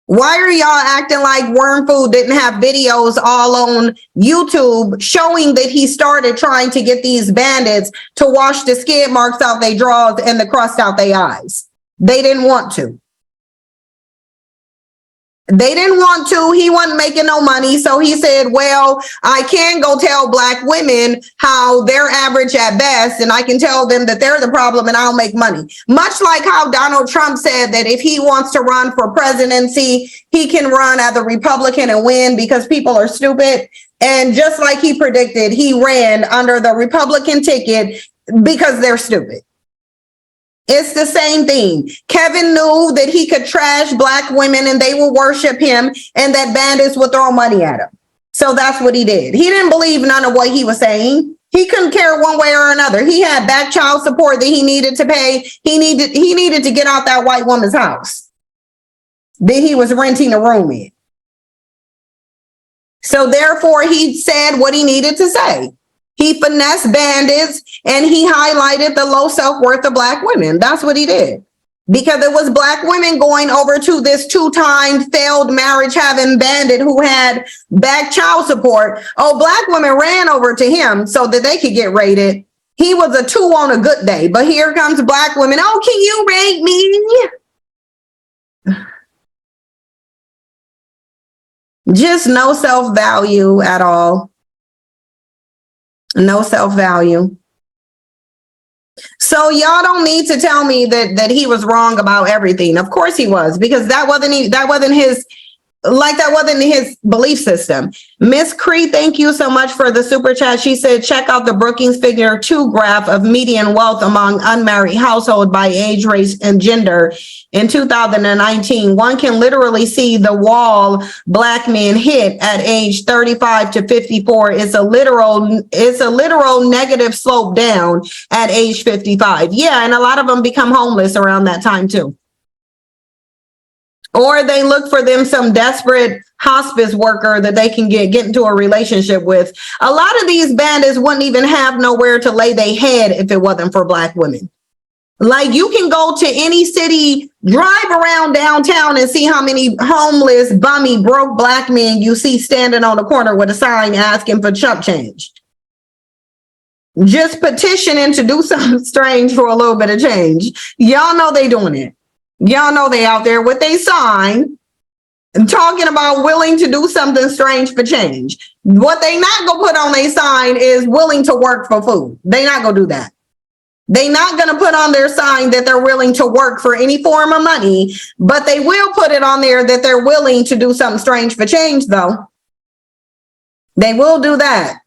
Why are y'all acting like Worm Food didn't have videos all on YouTube showing that he started trying to get these bandits to wash the skid marks out their drawers and the crust out their eyes? They didn't want to. They didn't want to. He wasn't making no money. So he said, well, I can go tell black women how they're average at best, and I can tell them that they're the problem and I'll make money. Much like how Donald Trump said that if he wants to run for presidency, he can run as a Republican and win because people are stupid. And just like he predicted, he ran under the Republican ticket because they're stupid. It's the same thing. Kevin knew that he could trash black women and they will worship him and that bandits would throw money at him. So that's what he did. He didn't believe none of what he was saying. He couldn't care one way or another. He had back child support that he needed to pay. He needed to get out that white woman's house that he was renting a room in. So therefore, he said what he needed to say. He finessed bandits and he highlighted the low self-worth of Black women. That's what he did. Because it was Black women going over to this 2-time failed marriage having bandit who had back child support. Oh, Black women ran over to him so that they could get rated. He was a 2 on a good day. But here comes Black women. Oh, can you rate me? Just no self-value at all. No self-value. So y'all don't need to tell me that he was wrong about everything. Of course he was, because that wasn't his belief system. Miss Cree, thank you so much for the super chat. She said, check out the Brookings Figure 2 graph of median wealth among unmarried households by age, race, and gender. In 2019, one can literally see the wall Black men hit at age 35 to 54. It's a literal negative slope down at age 55. Yeah, and a lot of them become homeless around that time too. Or they look for them some desperate hospice worker that they can get into a relationship with. A lot of these bandits wouldn't even have nowhere to lay their head if it wasn't for Black women. Like, you can go to any city, drive around downtown and see how many homeless, bummy, broke Black men you see standing on the corner with a sign asking for chump change. Just petitioning to do something strange for a little bit of change. Y'all know they doing it. Y'all know they out there with a sign and talking about willing to do something strange for change. What they not gonna put on a sign is willing to work for food. They not gonna do that. They not gonna put on their sign that they're willing to work for any form of money, but they will put it on there that they're willing to do something strange for change though. They will do that.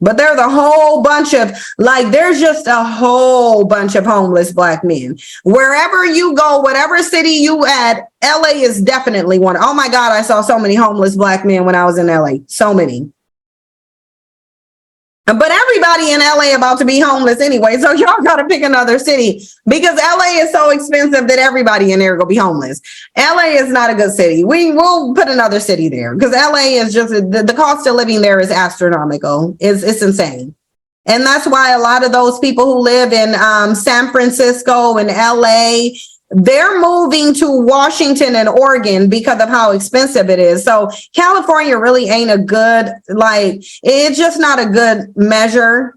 But there's a whole bunch of, there's just a whole bunch of homeless Black men. Wherever you go, whatever city you at, LA is definitely one. Oh my God, I saw so many homeless Black men when I was in LA. So many. But everybody in LA about to be homeless anyway, so y'all got to pick another city because LA is so expensive that everybody in there will be homeless. LA is not a good city. We will put another city there because LA is just, the cost of living there is astronomical. It's insane. And that's why a lot of those people who live in San Francisco and LA, they're moving to Washington and Oregon because of how expensive it is. So California really ain't a good, it's just not a good measure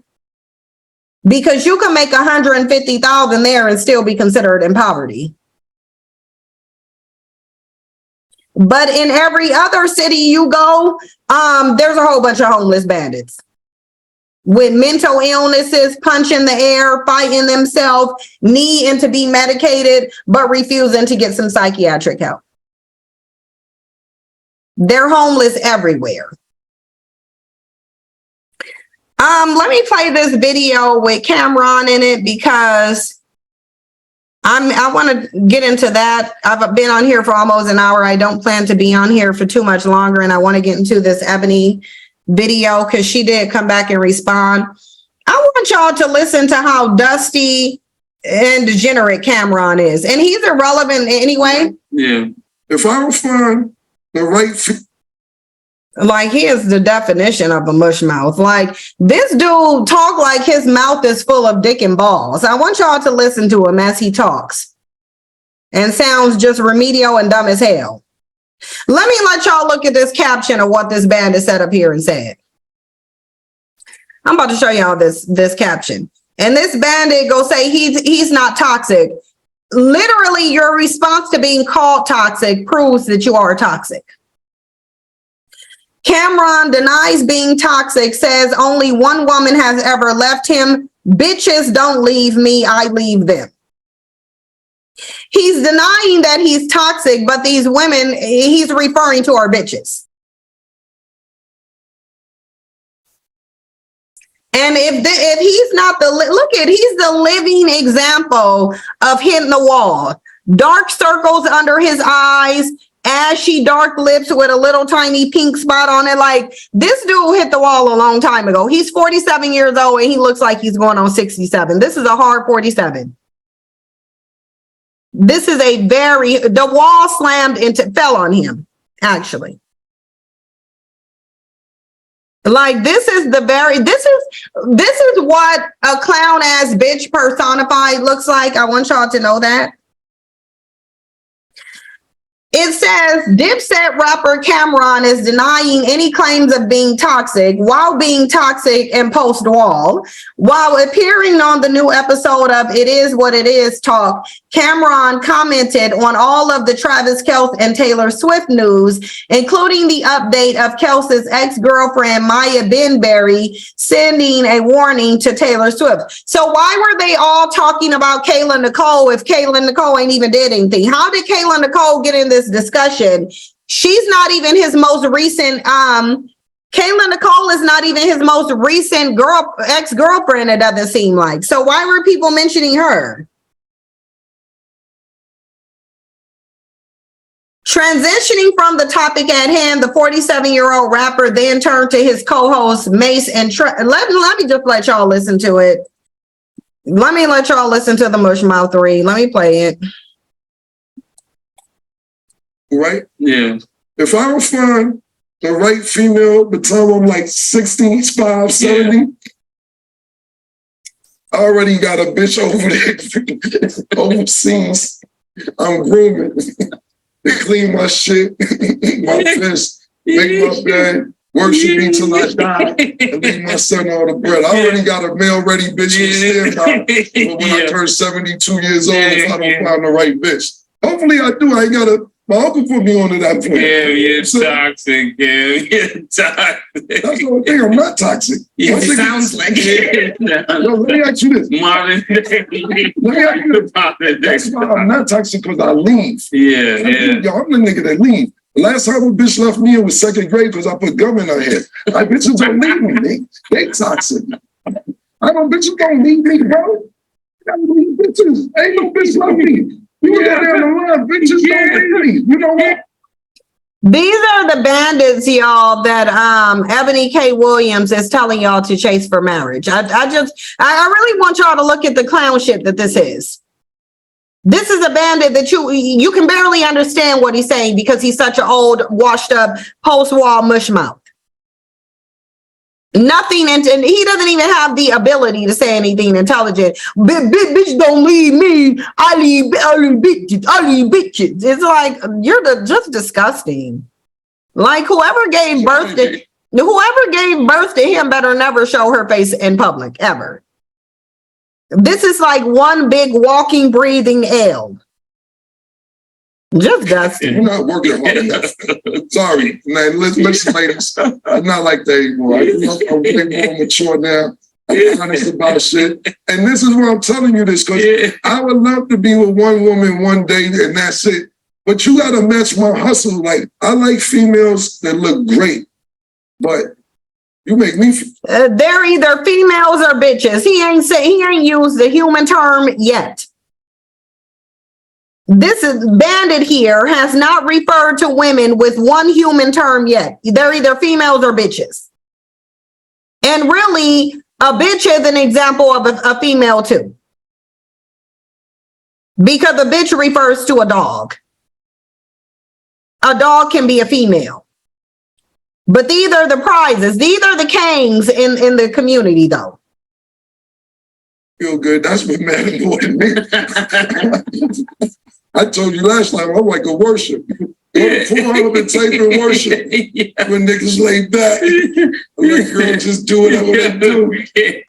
because you can make $150,000 there and still be considered in poverty. But in every other city you go, there's a whole bunch of homeless bandits with mental illnesses, punching the air, fighting themselves, needing to be medicated, but refusing to get some psychiatric help. They're homeless everywhere. Let me play this video with Cameron in it because I want to get into that. I've been on here for almost an hour. I don't plan to be on here for too much longer, and I want to get into this Ebony video because she did come back and respond. I want y'all to listen to how dusty and degenerate Cameron is, and he's irrelevant anyway. Yeah, if I don't find the right he is the definition of a mush mouth. This dude talk like his mouth is full of dick and balls. I want y'all to listen to him as he talks and sounds just remedial and dumb as hell. Let me let y'all look at this caption of what this bandit set up here and said. I'm about to show y'all this caption. And this bandit go say he's not toxic. Literally, your response to being called toxic proves that you are toxic. Cameron denies being toxic, says only one woman has ever left him. Bitches don't leave me, I leave them. He's denying that he's toxic, but these women, he's referring to are bitches. And if he's not he's the living example of hitting the wall. Dark circles under his eyes, ashy dark lips with a little tiny pink spot on it. Like, this dude hit the wall a long time ago. He's 47 years old and he looks like he's going on 67. This is a hard 47. This is the wall fell on him, actually. Like, this is what a clown ass bitch personified looks like. I want y'all to know that. It says Dipset rapper Cameron is denying any claims of being toxic while being toxic in post wall. While appearing on the new episode of It Is What It Is Talk, Cameron commented on all of the Travis Kelce and Taylor Swift news, including the update of Kelce's ex-girlfriend Maya Benberry sending a warning to Taylor Swift. So why were they all talking about Kayla Nicole if Kayla Nicole ain't even did anything? How did Kayla Nicole get in this discussion? She's not even his most recent Kayla Nicole is not even his most recent ex-girlfriend, it doesn't seem like. So why were people mentioning her? Transitioning from the topic at hand, the 47-year-old rapper then turned to his co-host Mace and let me just let y'all listen to it. Let me let y'all listen to the Mushmouth 3. Let me play it. Right? Yeah. If I don't find the right female by the time I'm like 65, 70, I already got a bitch over there overseas. I'm grooming to clean my shit, eat my fish, make my bed, worship me till I die, and leave my son all the bread. I already got a male ready bitch to stand by. But when I turn 72 years old, if I don't find the right bitch. Hopefully I do. I ain't got to. My uncle put me onto that point. Yeah, you're toxic. Yeah, you're toxic. That's the only thing. I'm not toxic. Yeah, it sounds like it. Yo, let me ask you this. Modern day. Let me ask you this. That's why I'm not toxic, because I leave. Yeah. Yo, I'm the nigga that leave. The last time a bitch left me, it was second grade because I put gum in her head. Like, bitches don't leave me. They toxic. I know bitches don't leave me, bro. I gotta leave bitches. Ain't no bitch love me. You go down the line, bitches don't leave me. You know what? These are the bandits, y'all, that Ebony K. Williams is telling y'all to chase for marriage. I really want y'all to look at the clown shit that this is. This is a bandit that you can barely understand what he's saying because he's such an old, washed up, post-wall mushmouth. Nothing, and he doesn't even have the ability to say anything intelligent. Bitch, don't leave me. I leave bitches. It's like, you're just disgusting. Like, whoever gave birth to him better never show her face in public, ever. This is like one big walking, breathing L. Just dusty. You're not working hard enough. Sorry, man. Listen, ladies. I'm not like that anymore. I'm way more mature now. I'm honest about shit. And this is why I'm telling you this, because I would love to be with one woman one day and that's it. But you got to match my hustle. Like, I like females that look great, but you make me. They're either females or bitches. He ain't used the human term yet. This is bandit here has not referred to women with one human term yet. They're either females or bitches. And really, a bitch is an example of a female too. Because a bitch refers to a dog. A dog can be a female. But these are the prizes. These are the kings in the community, though. Feel good. That's what matters more than me. I told you last time, I'm like a worship. Pull up and tape and worship. When niggas lay back, like, girl, just do whatever they do.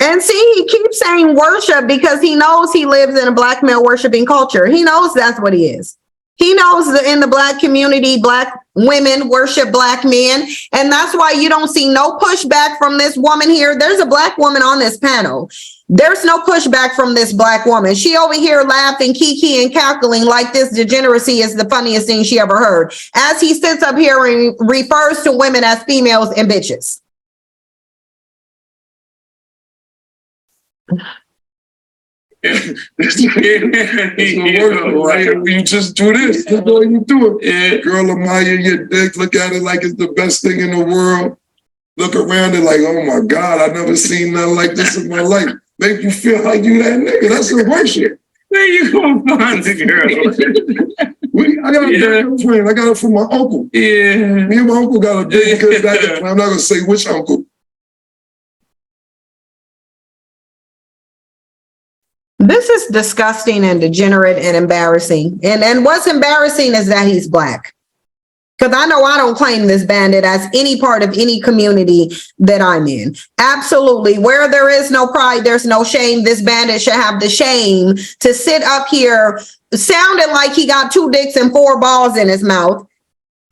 And see, he keeps saying worship because he knows he lives in a black male worshiping culture. He knows that's what he is. He knows that in the black community, black women worship black men. And that's why you don't see no pushback from this woman here. There's a black woman on this panel. There's no pushback from this black woman. She over here laughing, kiki and cackling like this degeneracy is the funniest thing she ever heard. As he sits up here and refers to women as females and bitches. It's the worst, right? When you just do this, that's all you do. Girl, admire your dick, look at it like it's the best thing in the world. Look around it like, oh my God, I never seen nothing like this in my life. Make you feel like you that nigga. That's the worship. Where you gonna find the girl? I got a backup plan. I got it from my uncle. Yeah. Me and my uncle got a big good backup plan. I'm not gonna say which uncle. This is disgusting and degenerate and embarrassing. And what's embarrassing is that he's Black. Because I know I don't claim this bandit as any part of any community that I'm in. Absolutely. Where there is no pride, there's no shame. This bandit should have the shame to sit up here sounding like he got 2 dicks and 4 balls in his mouth.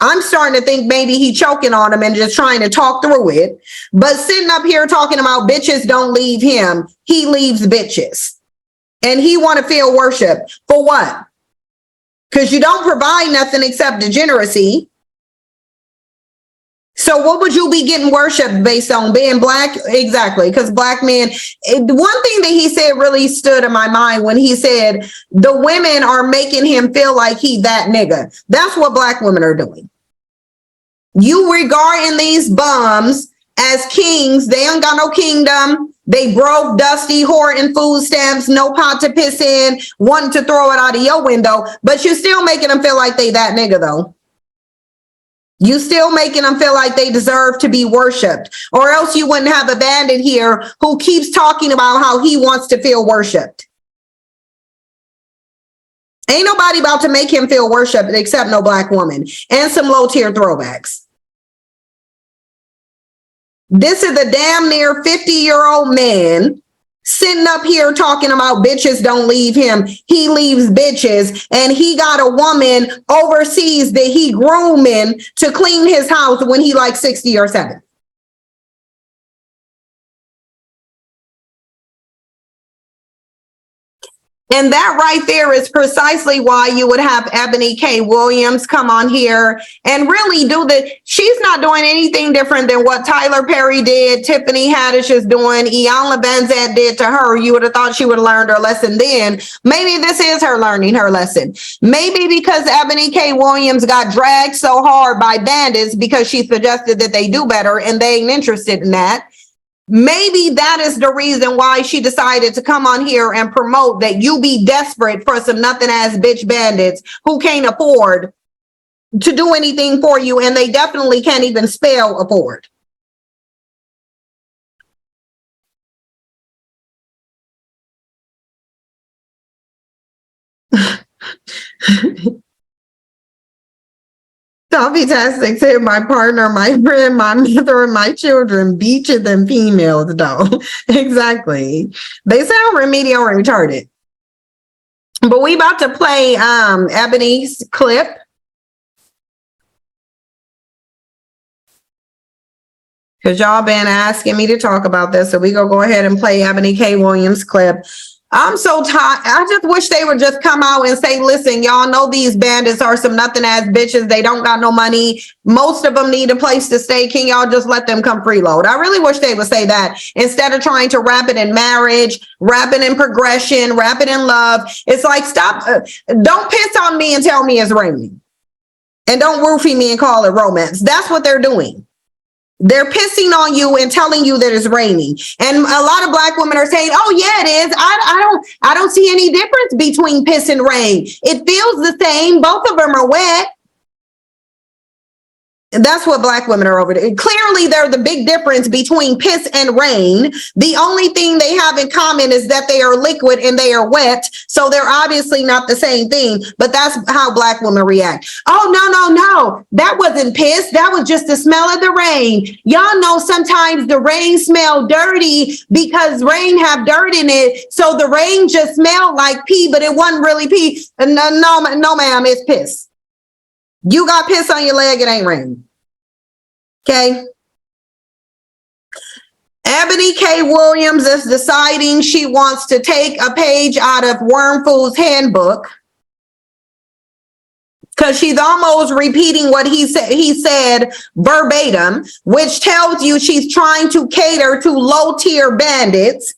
I'm starting to think maybe he choking on him and just trying to talk through it. But sitting up here talking about bitches don't leave him, he leaves bitches. And he want to feel worshiped. For what? Because you don't provide nothing except degeneracy. So what would you be getting worshiped based on? Being Black? Exactly. Because Black men, one thing that he said really stood in my mind when he said the women are making him feel like he that nigga. That's what Black women are doing. You regarding these bums as kings. They ain't got no kingdom. They broke, dusty, hoarding food stamps, no pot to piss in, wanting to throw it out of your window, but you still making them feel like they that nigga though. You still making them feel like they deserve to be worshipped, or else you wouldn't have a bandit here who keeps talking about how he wants to feel worshipped. Ain't nobody about to make him feel worshipped except no Black woman and some low tier throwbacks. This is a damn near 50-year-old man sitting up here talking about bitches don't leave him. He leaves bitches, and he got a woman overseas that he grooming to clean his house when he like 60 or 70. And that right there is precisely why you would have Ebony K. Williams come on here and really do she's not doing anything different than what Tyler Perry did, Tiffany Haddish is doing, Ian LeBenzat did to her. You would have thought she would have learned her lesson then. Maybe this is her learning her lesson. Maybe because Ebony K. Williams got dragged so hard by bandits because she suggested that they do better and they ain't interested in that. Maybe that is the reason why she decided to come on here and promote that you be desperate for some nothing ass bitch bandits who can't afford to do anything for you, and they definitely can't even spell afford. Tastic said my partner, my friend, my mother, and my children beacher than females, though. Exactly. They sound remedial and retarded. But we about to play Ebony's clip. Because y'all been asking me to talk about this. So we gonna go ahead and play Ebony K. Williams clip. I'm so tired. I just wish they would just come out and say, listen, y'all know these bandits are some nothing ass bitches. They don't got no money. Most of them need a place to stay. Can y'all just let them come freeload? I really wish they would say that instead of trying to wrap it in marriage, wrap it in progression, wrap it in love. It's like, stop. Don't piss on me and tell me it's raining. And don't roofie me and call it romance. That's what they're doing. They're pissing on you and telling you that it's raining. And a lot of Black women are saying, oh yeah, it is. I don't see any difference between piss and rain. It feels the same. Both of them are wet. And that's what Black women are over there. Clearly, they're the big difference between piss and rain. The only thing they have in common is that they are liquid and they are wet. So they're obviously not the same thing, but that's how Black women react. Oh, no. That wasn't piss. That was just the smell of the rain. Y'all know sometimes the rain smell dirty because rain have dirt in it. So the rain just smelled like pee, but it wasn't really pee. No, ma'am, it's piss. You got piss on your leg, it ain't rain. Okay. Ebony K. Williams is deciding she wants to take a page out of Wormfool's handbook because she's almost repeating what he said verbatim, which tells you she's trying to cater to low-tier bandits.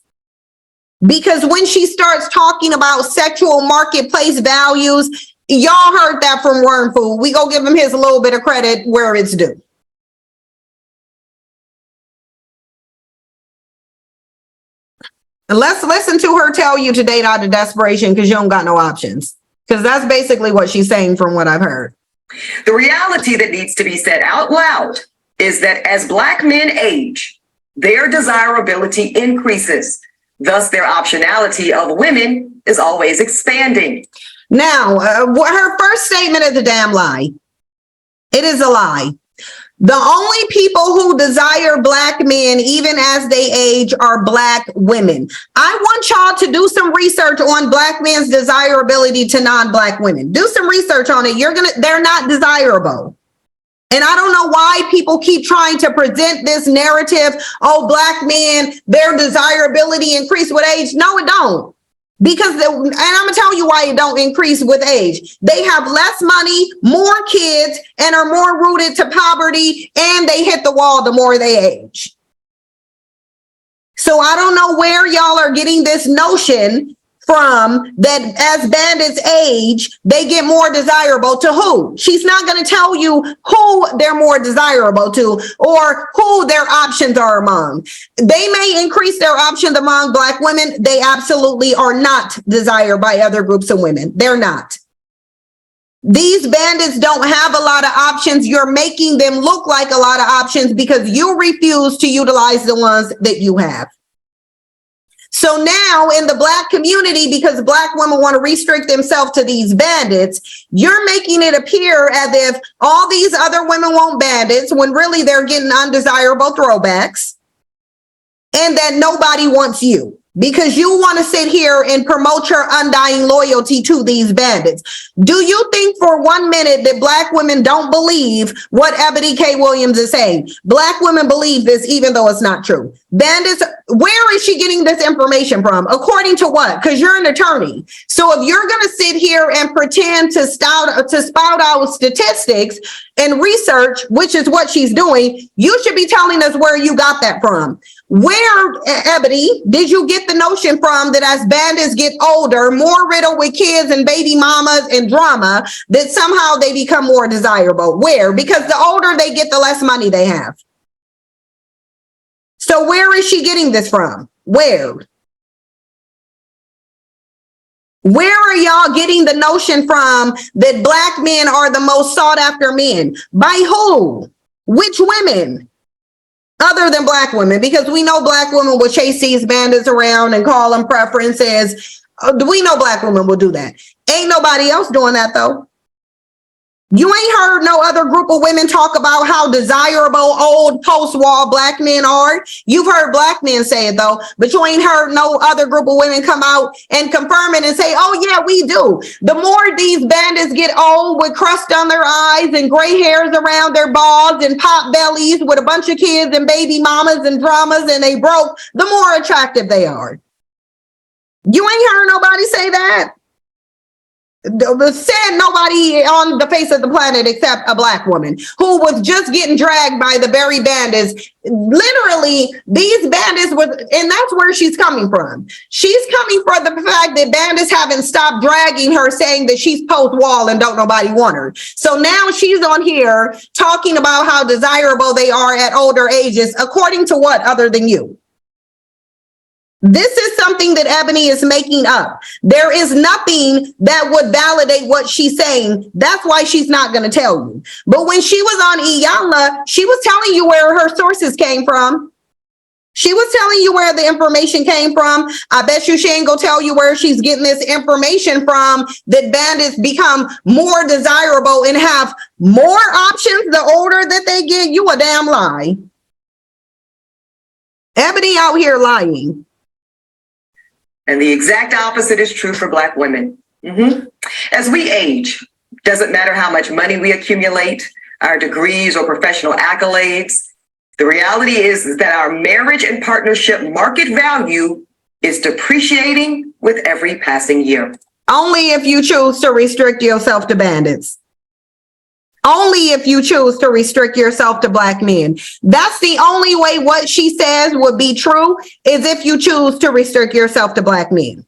Because when she starts talking about sexual marketplace values, y'all heard that from Worm Food. We go give him his little bit of credit where it's due. And let's listen to her tell you to date out of desperation because you don't got no options. Because that's basically what she's saying from what I've heard. The reality that needs to be said out loud is that as Black men age, their desirability increases. Thus, their optionality of women is always expanding. Now, her first statement is a damn lie. It is a lie. The only people who desire Black men, even as they age, are Black women. I want y'all to do some research on Black men's desirability to non-Black women. Do some research on it. They're not desirable. And I don't know why people keep trying to present this narrative. Oh, Black men, their desirability increase with age. No, it don't. Because, and I'm gonna tell you why it don't increase with age. They have less money, more kids, and are more rooted to poverty, and they hit the wall the more they age. So I don't know where y'all are getting this notion from that as bandits age, they get more desirable to who? She's not going to tell you who they're more desirable to or who their options are among. They may increase their options among Black women. They absolutely are not desired by other groups of women. They're not. These bandits don't have a lot of options. You're making them look like a lot of options because you refuse to utilize the ones that you have. So now in the Black community, because Black women want to restrict themselves to these bandits, you're making it appear as if all these other women want bandits when really they're getting undesirable throwbacks and that nobody wants you because you want to sit here and promote your undying loyalty to these bandits. Do you think for 1 minute that Black women don't believe what Ebony K. Williams is saying? Black women believe this even though it's not true. Bandits, where is she getting this information from? According to what? Because you're an attorney. So if you're going to sit here and pretend to spout out statistics and research, which is what she's doing, you should be telling us where you got that from. Where, Ebony, did you get the notion from that as bandits get older, more riddled with kids and baby mamas and drama, that somehow they become more desirable? Where? Because the older they get, the less money they have. So where is she getting this from? Where? Where are y'all getting the notion from that Black men are the most sought after men? By who? Which women? Other than Black women, because we know Black women will chase these bandits around and call them preferences. We know Black women will do that. Ain't nobody else doing that though. You ain't heard no other group of women talk about how desirable old post-war Black men are. You've heard Black men say it though, but you ain't heard no other group of women come out and confirm it and say, oh yeah, we do. The more these bandits get old with crust on their eyes and gray hairs around their balls and pop bellies with a bunch of kids and baby mamas and dramas and they broke, the more attractive they are. You ain't heard nobody say that. Said nobody on the face of the planet except a Black woman who was just getting dragged by the very bandits. Literally, these bandits was, and that's where she's coming from. She's coming from the fact that bandits haven't stopped dragging her, saying that she's post-wall and don't nobody want her. So now she's on here talking about how desirable they are at older ages, according to what other than you? This is something that Ebony is making up. There is nothing that would validate what she's saying. That's why she's not going to tell you. But when she was on Iyanla, she was telling you where her sources came from. She was telling you where the information came from. I bet you she ain't gonna tell you where she's getting this information from, that bandits become more desirable and have more options the older that they get. You a damn lie. Ebony out here lying. And the exact opposite is true for Black women. As we age, doesn't matter how much money we accumulate, our degrees or professional accolades, the reality is that our marriage and partnership market value is depreciating with every passing year. Only if you choose to restrict yourself to bandits. Only if you choose to restrict yourself to black men. That's the only way what she says would be true, is if you choose to restrict yourself to black men.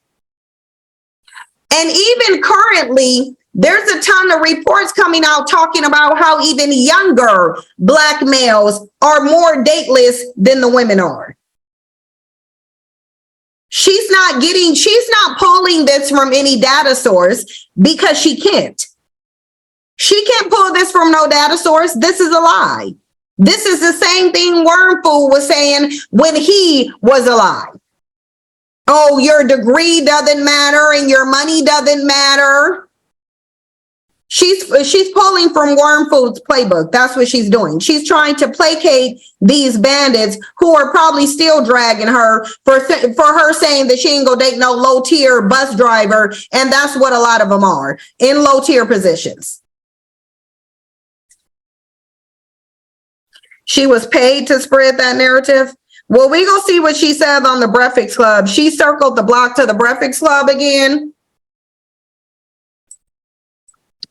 And even currently, there's a ton of reports coming out talking about how even younger black males are more dateless than the women are. She's not pulling this from any data source because she can't. She can't pull this from no data source. This is a lie. This is the same thing Wormfool was saying when he was alive. Oh, your degree doesn't matter and your money doesn't matter. She's pulling from Wormfool's playbook. That's what she's doing. She's trying to placate these bandits who are probably still dragging her for her saying that she ain't gonna date no low tier bus driver. And that's what a lot of them are, in low tier positions. She was paid to spread that narrative. Well, we gonna see what she says on the Breakfast Club. She circled the block to the Breakfast Club again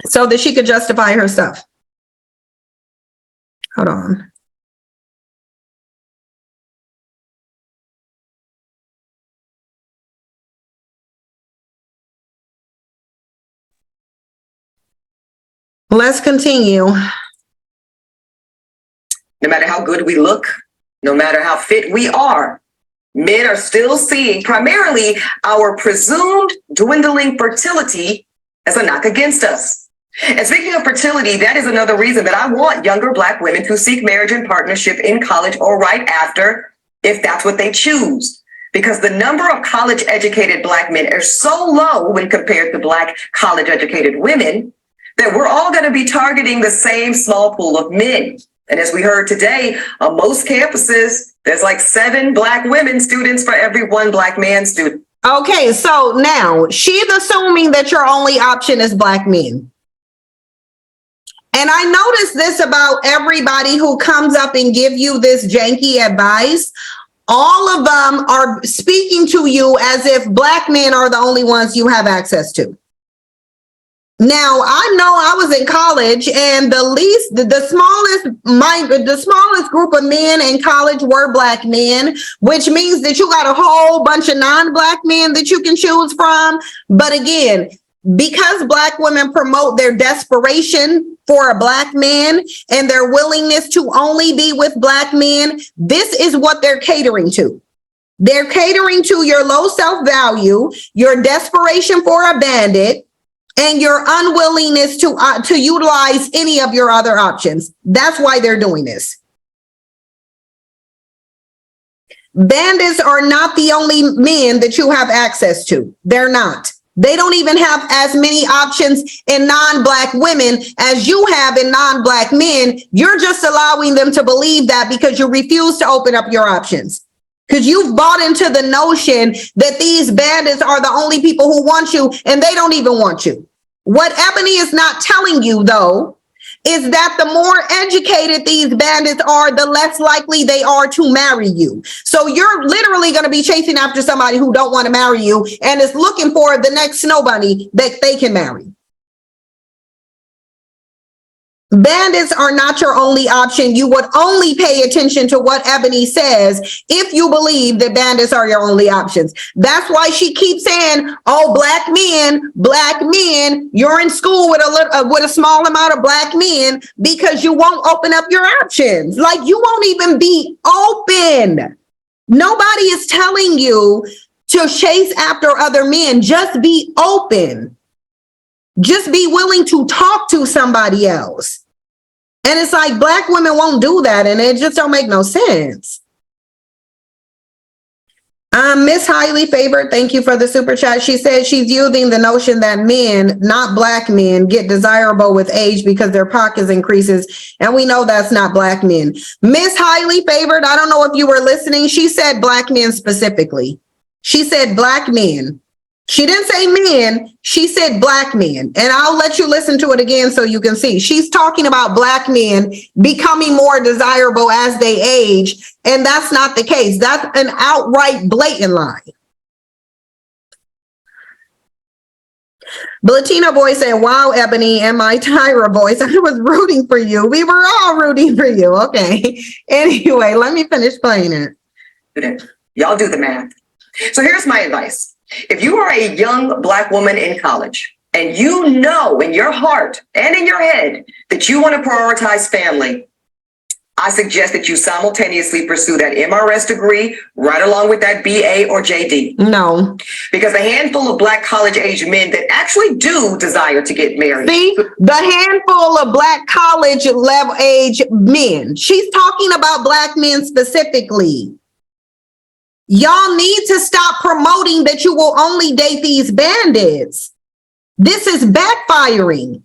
so that she could justify her stuff. Hold on. Let's continue. No matter how good we look, no matter how fit we are, men are still seeing primarily our presumed dwindling fertility as a knock against us. And speaking of fertility, that is another reason that I want younger Black women to seek marriage and partnership in college or right after, if that's what they choose. Because the number of college-educated Black men are so low when compared to Black college-educated women that we're all going to be targeting the same small pool of men. And as we heard today, on most campuses, there's like 7 Black women students for every 1 Black man student. Okay, so now she's assuming that your only option is Black men. And I noticed this about everybody who comes up and give you this janky advice. All of them are speaking to you as if Black men are the only ones you have access to. Now, I know I was in college and the smallest group of men in college were Black men, which means that you got a whole bunch of non-Black men that you can choose from. But again, because Black women promote their desperation for a Black man and their willingness to only be with Black men, this is what they're catering to. They're catering to your low self-value, your desperation for a bandit, and your unwillingness to utilize any of your other options. That's why they're doing this. Bandits are not the only men that you have access to. They're not. They don't even have as many options in non-Black women as you have in non-Black men. You're just allowing them to believe that because you refuse to open up your options. Because you've bought into the notion that these bandits are the only people who want you, and they don't even want you. What Ebony is not telling you, though, is that the more educated these bandits are, the less likely they are to marry you. So you're literally going to be chasing after somebody who don't want to marry you and is looking for the next snow bunny that they can marry. Bandits are not your only option. You would only pay attention to what Ebony says if you believe that bandits are your only options. That's why she keeps saying, oh, Black men, you're in school with a small amount of Black men because you won't open up your options. Like, you won't even be open. Nobody is telling you to chase after other men. Just be open. Just be willing to talk to somebody else. And it's like Black women won't do that, and it just don't make no sense. Miss Highly Favored, thank you for the super chat. She said she's using the notion that men, not Black men, get desirable with age because their pockets increases, and we know that's not Black men. Miss Highly Favored, I don't know if you were listening. She said Black men specifically. She said Black men. She didn't say men, she said Black men. And I'll let you listen to it again so you can see. She's talking about Black men becoming more desirable as they age. And that's not the case. That's an outright blatant lie. Latino boy said, wow, Ebony, and my Tyra voice, I was rooting for you. We were all rooting for you. Okay. Anyway, let me finish playing it. Y'all do the math. So here's my advice. If you are a young Black woman in college and you know in your heart and in your head that you want to prioritize family, I suggest that you simultaneously pursue that MRS degree right along with that BA or JD. No. Because the handful of Black college-age men that actually do desire to get married. See, the handful of Black college level age men. She's talking about Black men specifically. Y'all need to stop promoting that you will only date these bandits. This is backfiring.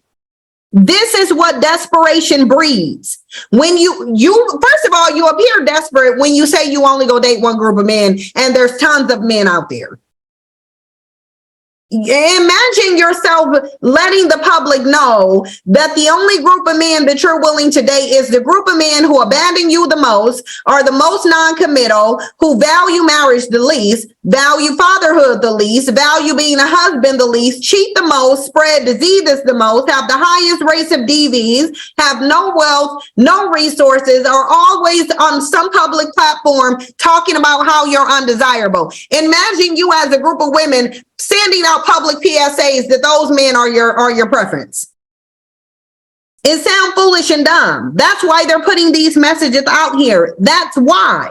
This is what desperation breeds. When you first of all, you appear desperate when you say you only go date one group of men and there's tons of men out there. Imagine yourself letting the public know that the only group of men that you're willing to date is the group of men who abandon you the most, are the most non-committal, who value marriage the least, value fatherhood the least, value being a husband the least, cheat the most, spread diseases the most, have the highest rates of DVs, have no wealth, no resources, are always on some public platform talking about how you're undesirable. Imagine you as a group of women sending out public PSAs that those men are your preference. It sounds foolish and dumb. That's why they're putting these messages out here. That's why.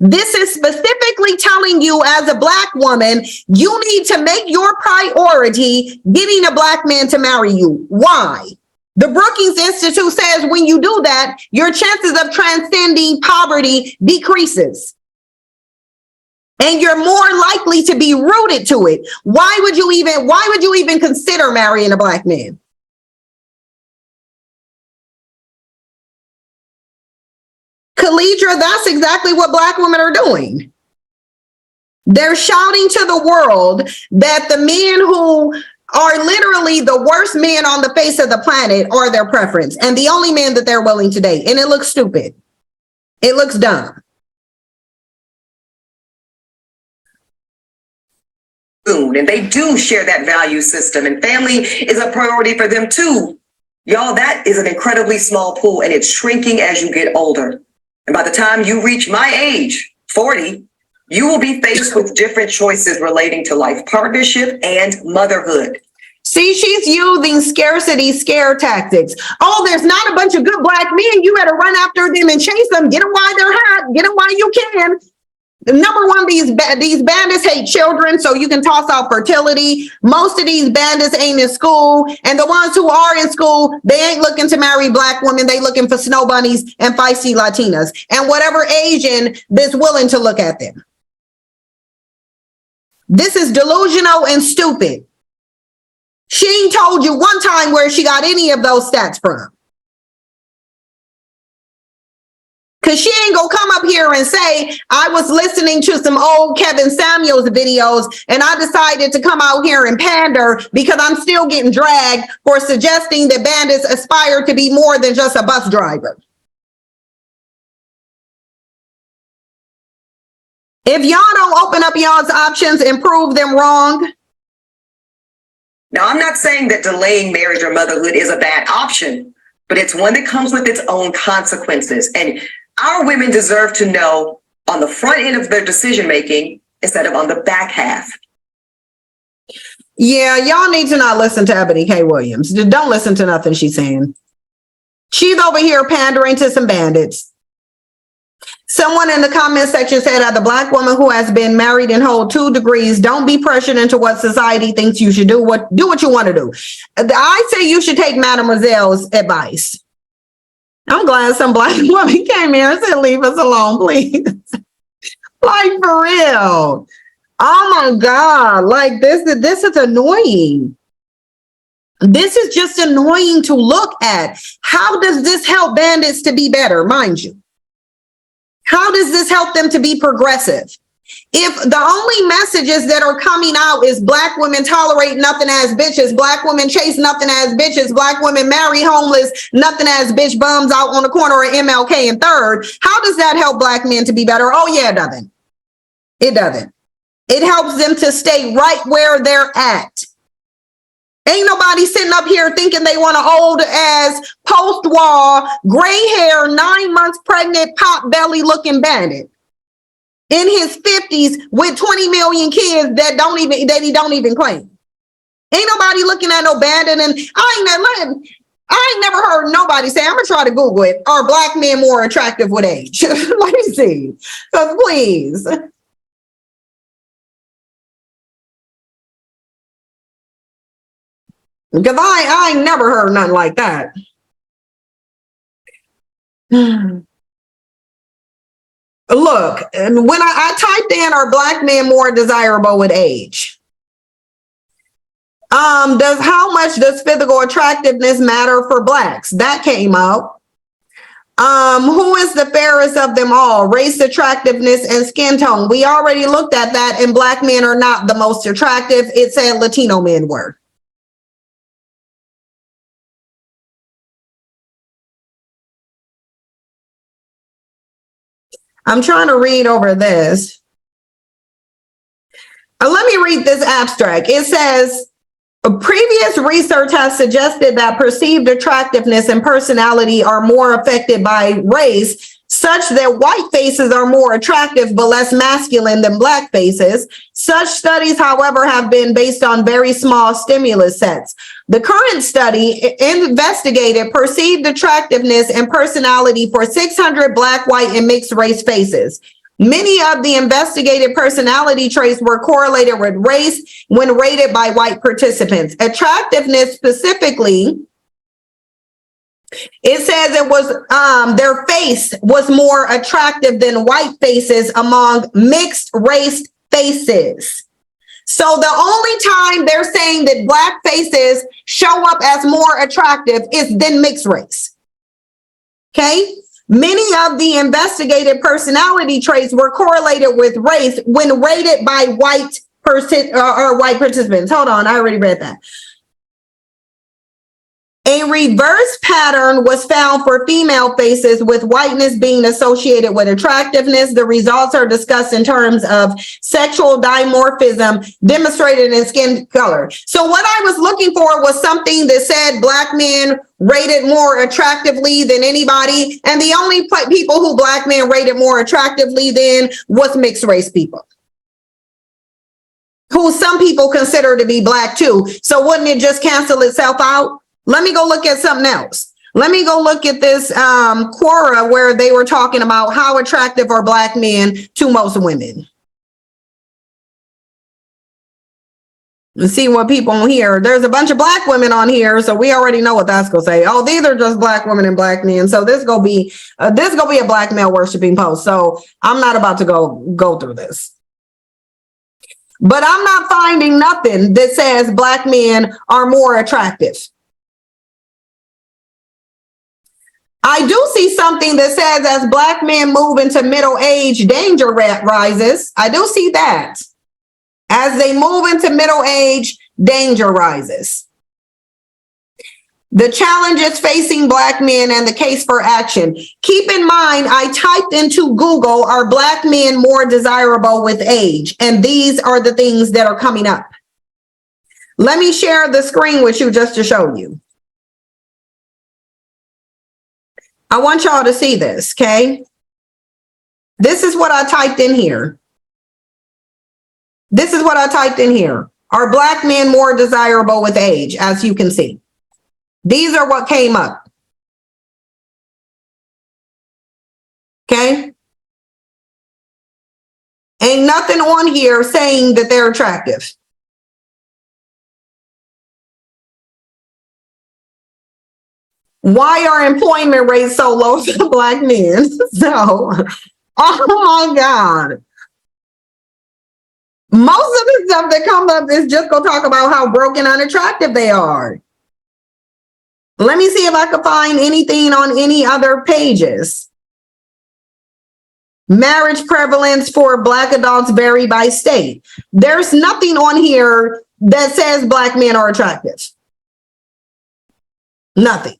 This is specifically telling you as a Black woman, you need to make your priority getting a Black man to marry you. Why? The Brookings Institute says when you do that, your chances of transcending poverty decreases. And you're more likely to be rooted to it. Why would you even consider marrying a Black man? Khalidra, that's exactly what Black women are doing. They're shouting to the world that the men who are literally the worst men on the face of the planet are their preference and the only men that they're willing to date. And it looks stupid. It looks dumb. And they do share that value system, and family is a priority for them too. Y'all, that is an incredibly small pool, and it's shrinking as you get older. And by the time you reach my age, 40, you will be faced with different choices relating to life partnership and motherhood. See, she's using scarcity scare tactics. Oh, there's not a bunch of good Black men. You better run after them and chase them. Get them while they're hot. Get them while you can. Number one, these bandits hate children, so you can toss out fertility. Most of these bandits ain't in school, and the ones who are in school, they ain't looking to marry Black women. They looking for snow bunnies and feisty Latinas and whatever Asian that's willing to look at them. This is delusional and stupid. She ain't told you one time where she got any of those stats from. Because she ain't gonna come up here and say, I was listening to some old Kevin Samuels videos and I decided to come out here and pander because I'm still getting dragged for suggesting that bandits aspire to be more than just a bus driver. If y'all don't open up y'all's options and prove them wrong. Now, I'm not saying that delaying marriage or motherhood is a bad option, but it's one that comes with its own consequences. And our women deserve to know on the front end of their decision making instead of on the back half. Yeah, y'all need to not listen to Ebony K. Williams. Don't listen to nothing she's saying. She's over here pandering to some bandits. Someone in the comment section said that the Black woman who has been married and hold 2 degrees, don't be pressured into what society thinks you should do. Do what you want to do. I say you should take Mademoiselle's advice. I'm glad some Black woman came here and said, leave us alone, please. Like, for real. Oh my God. Like, this is annoying. This is just annoying to look at. How does this help bandits to be better, mind you? How does this help them to be progressive? If the only messages that are coming out is Black women tolerate nothing as bitches, Black women chase nothing as bitches, Black women marry homeless, nothing as bitch bums out on the corner of MLK and 3rd, how does that help Black men to be better? Oh yeah, it doesn't. It doesn't. It helps them to stay right where they're at. Ain't nobody sitting up here thinking they want an old ass post-war, gray hair, 9 months pregnant, pot belly looking bandit in his 50s with 20 million kids that he don't even claim. Ain't nobody looking at no bandit. And I ain't never heard nobody say, I'm gonna try to Google it. Are black men more attractive with age? Let me see. So please. Because I ain't never heard nothing like that. Look, when I typed in, are black men more desirable with age? How much does physical attractiveness matter for blacks? That came up. Who is the fairest of them all? Race, attractiveness, and skin tone. We already looked at that, and black men are not the most attractive. It said Latino men were. I'm trying to read over this. Let me read this abstract. It says, previous research has suggested that perceived attractiveness and personality are more affected by race, such that white faces are more attractive but less masculine than black faces. Such studies, however, have been based on very small stimulus sets. The current study investigated perceived attractiveness and personality for 600 black, white, and mixed race faces. Many of the investigated personality traits were correlated with race when rated by white participants. Attractiveness specifically, it says it was their face was more attractive than white faces among mixed race faces. So the only time they're saying that black faces show up as more attractive is than mixed race. Okay? Many of the investigated personality traits were correlated with race when rated by white participants. Hold on, I already read that. A reverse pattern was found for female faces, with whiteness being associated with attractiveness. The results are discussed in terms of sexual dimorphism demonstrated in skin color. So what I was looking for was something that said black men rated more attractively than anybody. And the only people who black men rated more attractively than was mixed race people, who some people consider to be black too. So wouldn't it just cancel itself out? Let me go look at something else. Let me go look at this Quora where they were talking about how attractive are black men to most women. Let's see what people on here. There's a bunch of black women on here, so we already know what that's gonna say. Oh, these are just black women and black men. So this gonna be a black male worshiping post. So I'm not about to go through this. But I'm not finding nothing that says black men are more attractive. I do see something that says as black men move into middle age, danger rises. I do see that. As they move into middle age, danger rises. The challenges facing black men and the case for action. Keep in mind, I typed into Google, are black men more desirable with age? And these are the things that are coming up. Let me share the screen with you just to show you. I want y'all to see this, okay? This is what I typed in here. This is what I typed in here. Are black men more desirable with age? As you can see. These are what came up. Okay? Ain't nothing on here saying that they're attractive. Why are employment rates so low for black men? So, oh my God. Most of the stuff that comes up is just gonna talk about how broke and unattractive they are. Let me see if I can find anything on any other pages. Marriage prevalence for black adults vary by state. There's nothing on here that says black men are attractive. Nothing.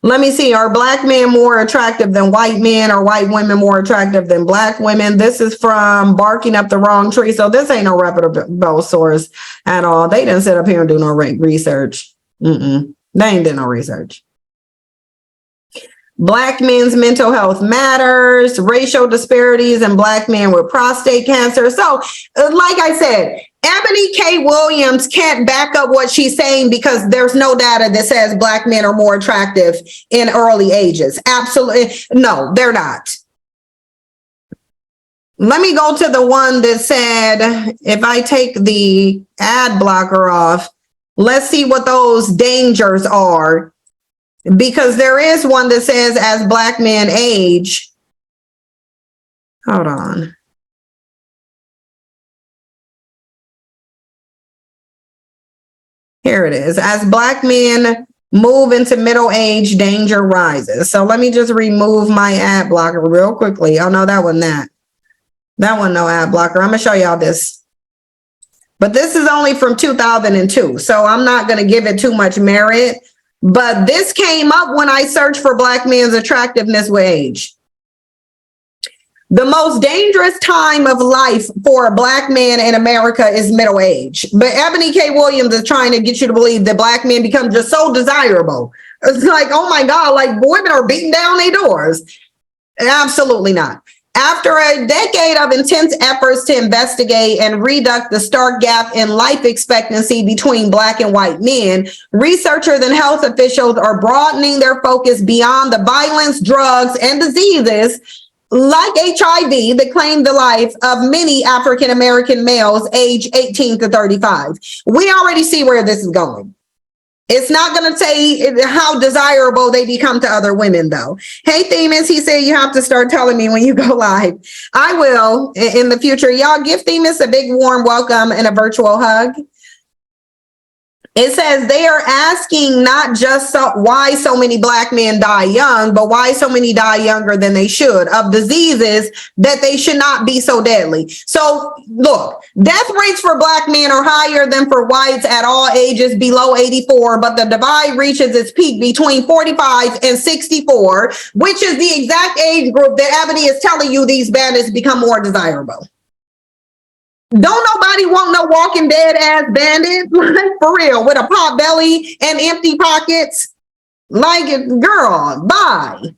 Let me see. Are black men more attractive than white men, or white women more attractive than black women? This is from Barking Up the Wrong Tree. So this ain't no reputable source at all. They didn't sit up here and do no research. They ain't did no research. Black men's mental health matters, racial disparities in black men with prostate cancer. So, like I said, Ebony K. Williams can't back up what she's saying because there's no data that says black men are more attractive in early ages. Absolutely. No, they're not. Let me go to the one that said, if I take the ad blocker off, let's see what those dangers are. Because there is one that says as black men age. Hold on. Here it is. As black men move into middle age, danger rises. So let me just remove my ad blocker real quickly. Oh no, that one no ad blocker. I'm gonna show y'all this. But this is only from 2002. So I'm not gonna give it too much merit. But this came up when I searched for black men's attractiveness with age. The most dangerous time of life for a black man in America is middle age. But Ebony K. Williams is trying to get you to believe that black men become just so desirable. It's like, oh my God, like women are beating down their doors. Absolutely not. After a decade of intense efforts to investigate and reduce the stark gap in life expectancy between black and white men, researchers and health officials are broadening their focus beyond the violence, drugs, and diseases like HIV that claim the life of many African-American males aged 18 to 35. We already see where this is going. It's not going to say how desirable they become to other women, though. Hey, Themis, he said you have to start telling me when you go live. I will in the future. Y'all give Themis a big warm welcome and a virtual hug. It says they are asking not just why so many black men die young, but why so many die younger than they should, of diseases that they should not be so deadly. So look, death rates for black men are higher than for whites at all ages below 84, but the divide reaches its peak between 45 and 64, which is the exact age group that Ebony is telling you these bandits become more desirable. Don't nobody want no Walking Dead ass bandit, for real, with a pot belly and empty pockets. Like, girl, bye.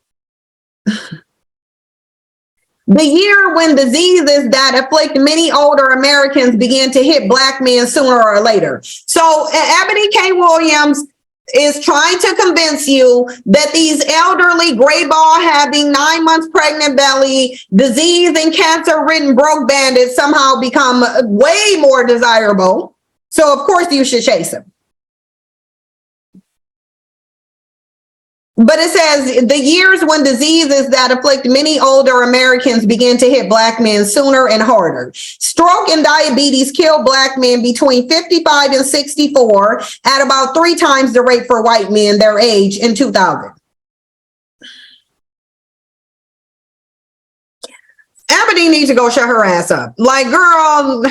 The year when diseases that afflict many older Americans began to hit black men sooner or later. So Ebony K. Williams is trying to convince you that these elderly gray ball having 9 months pregnant belly, disease and cancer ridden broke bandits somehow become way more desirable. So of course you should chase them. But it says the years when diseases that afflict many older Americans begin to hit black men sooner and harder. Stroke and diabetes kill black men between 55 and 64 at about 3 times the rate for white men their age in 2000. Ebony needs to go shut her ass up. Like, girl,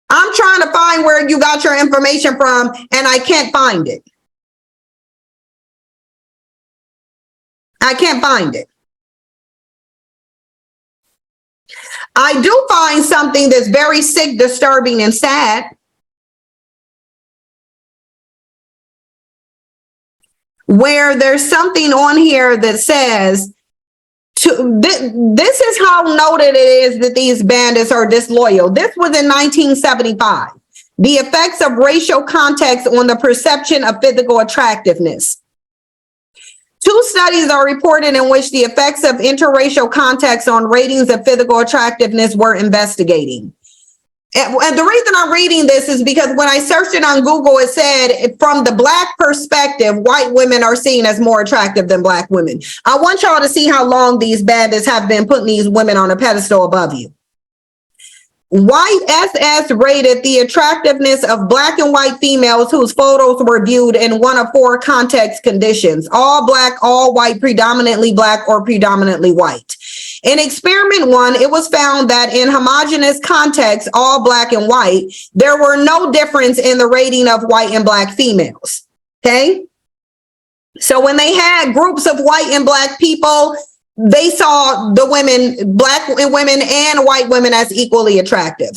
I'm trying to find where you got your information from and I can't find it. I can't find it. I do find something that's very sick, disturbing, and sad. Where there's something on here that says, this is how noted it is that these bandits are disloyal. This was in 1975. The effects of racial context on the perception of physical attractiveness. 2 studies are reported in which the effects of interracial context on ratings of physical attractiveness were investigating. And the reason I'm reading this is because when I searched it on Google, it said from the black perspective, white women are seen as more attractive than black women. I want y'all to see how long these bandits have been putting these women on a pedestal above you. White SS rated the attractiveness of black and white females whose photos were viewed in one of 4 context conditions: all black, all white, predominantly black, or predominantly white. In experiment 1, it was found that in homogeneous contexts, all black and white, there were no difference in the rating of white and black females. Okay? So when they had groups of white and black people, they saw the women, black women and white women, as equally attractive.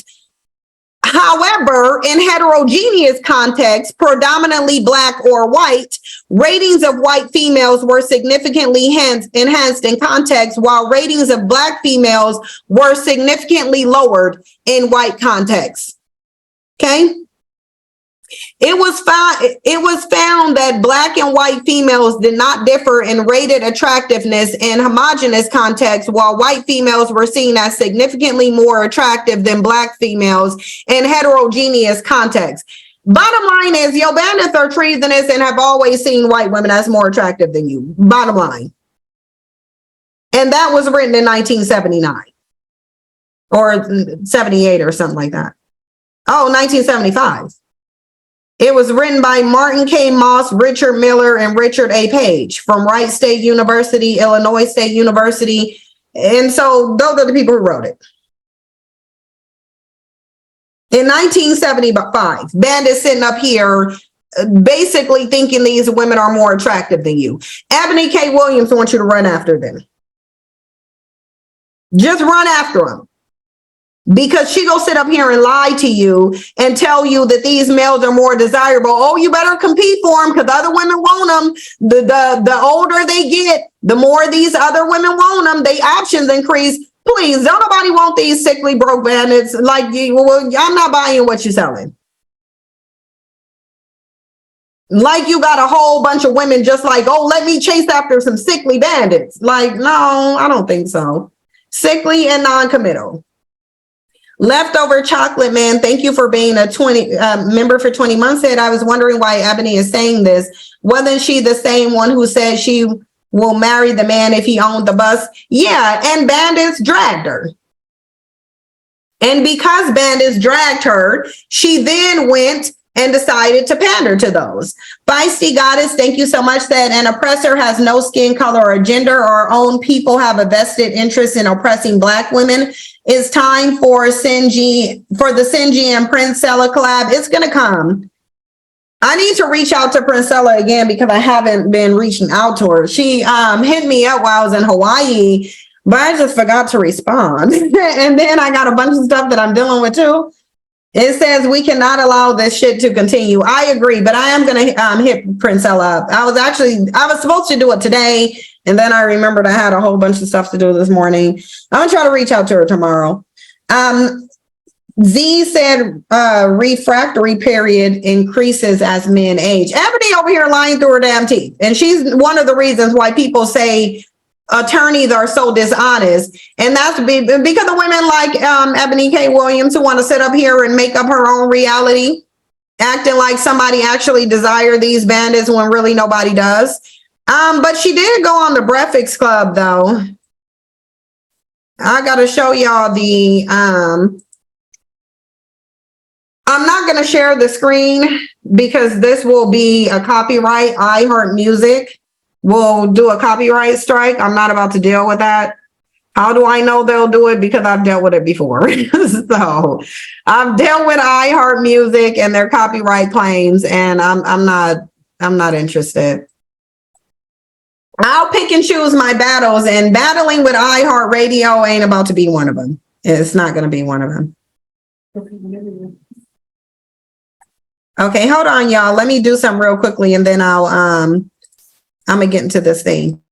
However, in heterogeneous contexts, predominantly black or white, ratings of white females were significantly enhanced in context, while ratings of black females were significantly lowered in white contexts. Okay? It was found that black and white females did not differ in rated attractiveness in homogeneous contexts, while white females were seen as significantly more attractive than black females in heterogeneous contexts. Bottom line is, your bandits are treasonous and have always seen white women as more attractive than you. Bottom line. And that was written in 1979 or 78 or something like that. Oh, 1975. It was written by Martin K. Moss, Richard Miller, and Richard A. Page from Wright State University, Illinois State University. And so those are the people who wrote it. In 1975, bandits sitting up here basically thinking these women are more attractive than you. Ebony K. Williams wants you to run after them. Just run after them. Because she gonna sit up here and lie to you and tell you that these males are more desirable. Oh, you better compete for them because other women want them. The older they get, the more these other women want them. Their options increase. Please, don't nobody want these sickly broke bandits like you. Well, I'm not buying what you're selling. Like you got a whole bunch of women just like, oh, let me chase after some sickly bandits. Like, no, I don't think so. Sickly and non-committal. Leftover Chocolate Man, thank you for being a 20 member for 20 months. Said, I was wondering why Ebony is saying this. Wasn't she the same one who said she will marry the man if he owned the bus? Yeah, and bandits dragged her. And because bandits dragged her, she then went and decided to pander to those. Feisty Goddess, thank you so much. Said, an oppressor has no skin color or gender. Our own people have a vested interest in oppressing Black women. It's time for the Sinji and Princella collab. It's going to come. I need to reach out to Princella again because I haven't been reaching out to her. She hit me up while I was in Hawaii, but I just forgot to respond. And then I got a bunch of stuff that I'm dealing with too. It says we cannot allow this shit to continue. I agree, but I am going to hit Princella up. I was supposed to do it today, and then I remembered I had a whole bunch of stuff to do this morning. I'm going to try to reach out to her tomorrow. Z said refractory period increases as men age. Ebony over here lying through her damn teeth. And she's one of the reasons why people say attorneys are so dishonest. And that's because of women like Ebony K. Williams who want to sit up here and make up her own reality, acting like somebody actually desire these bandits when really nobody does. But she did go on the Breakfast Club though. I got to show y'all the I'm not going to share the screen because this will be a copyright. iHeart Music will do a copyright strike. I'm not about to deal with that. How do I know they'll do it? Because I've dealt with it before. So I've dealt with iHeart Music and their copyright claims, and I'm not interested. I'll pick and choose my battles, and battling with iHeart Radio ain't about to be one of them. It's not going to be one of them. Okay, hold on, y'all. Let me do something real quickly, and then I'm gonna get into this thing.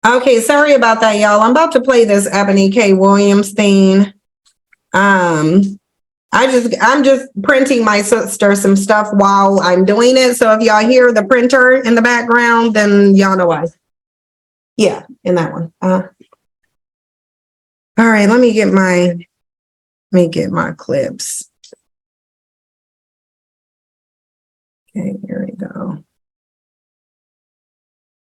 Okay, sorry about that, y'all. I'm about to play this Ebony K. Williams thing. I'm just printing my sister some stuff while I'm doing it. So if y'all hear the printer in the background, then y'all know why. Yeah, in that one. All right, let me get my clips. Okay, here we go.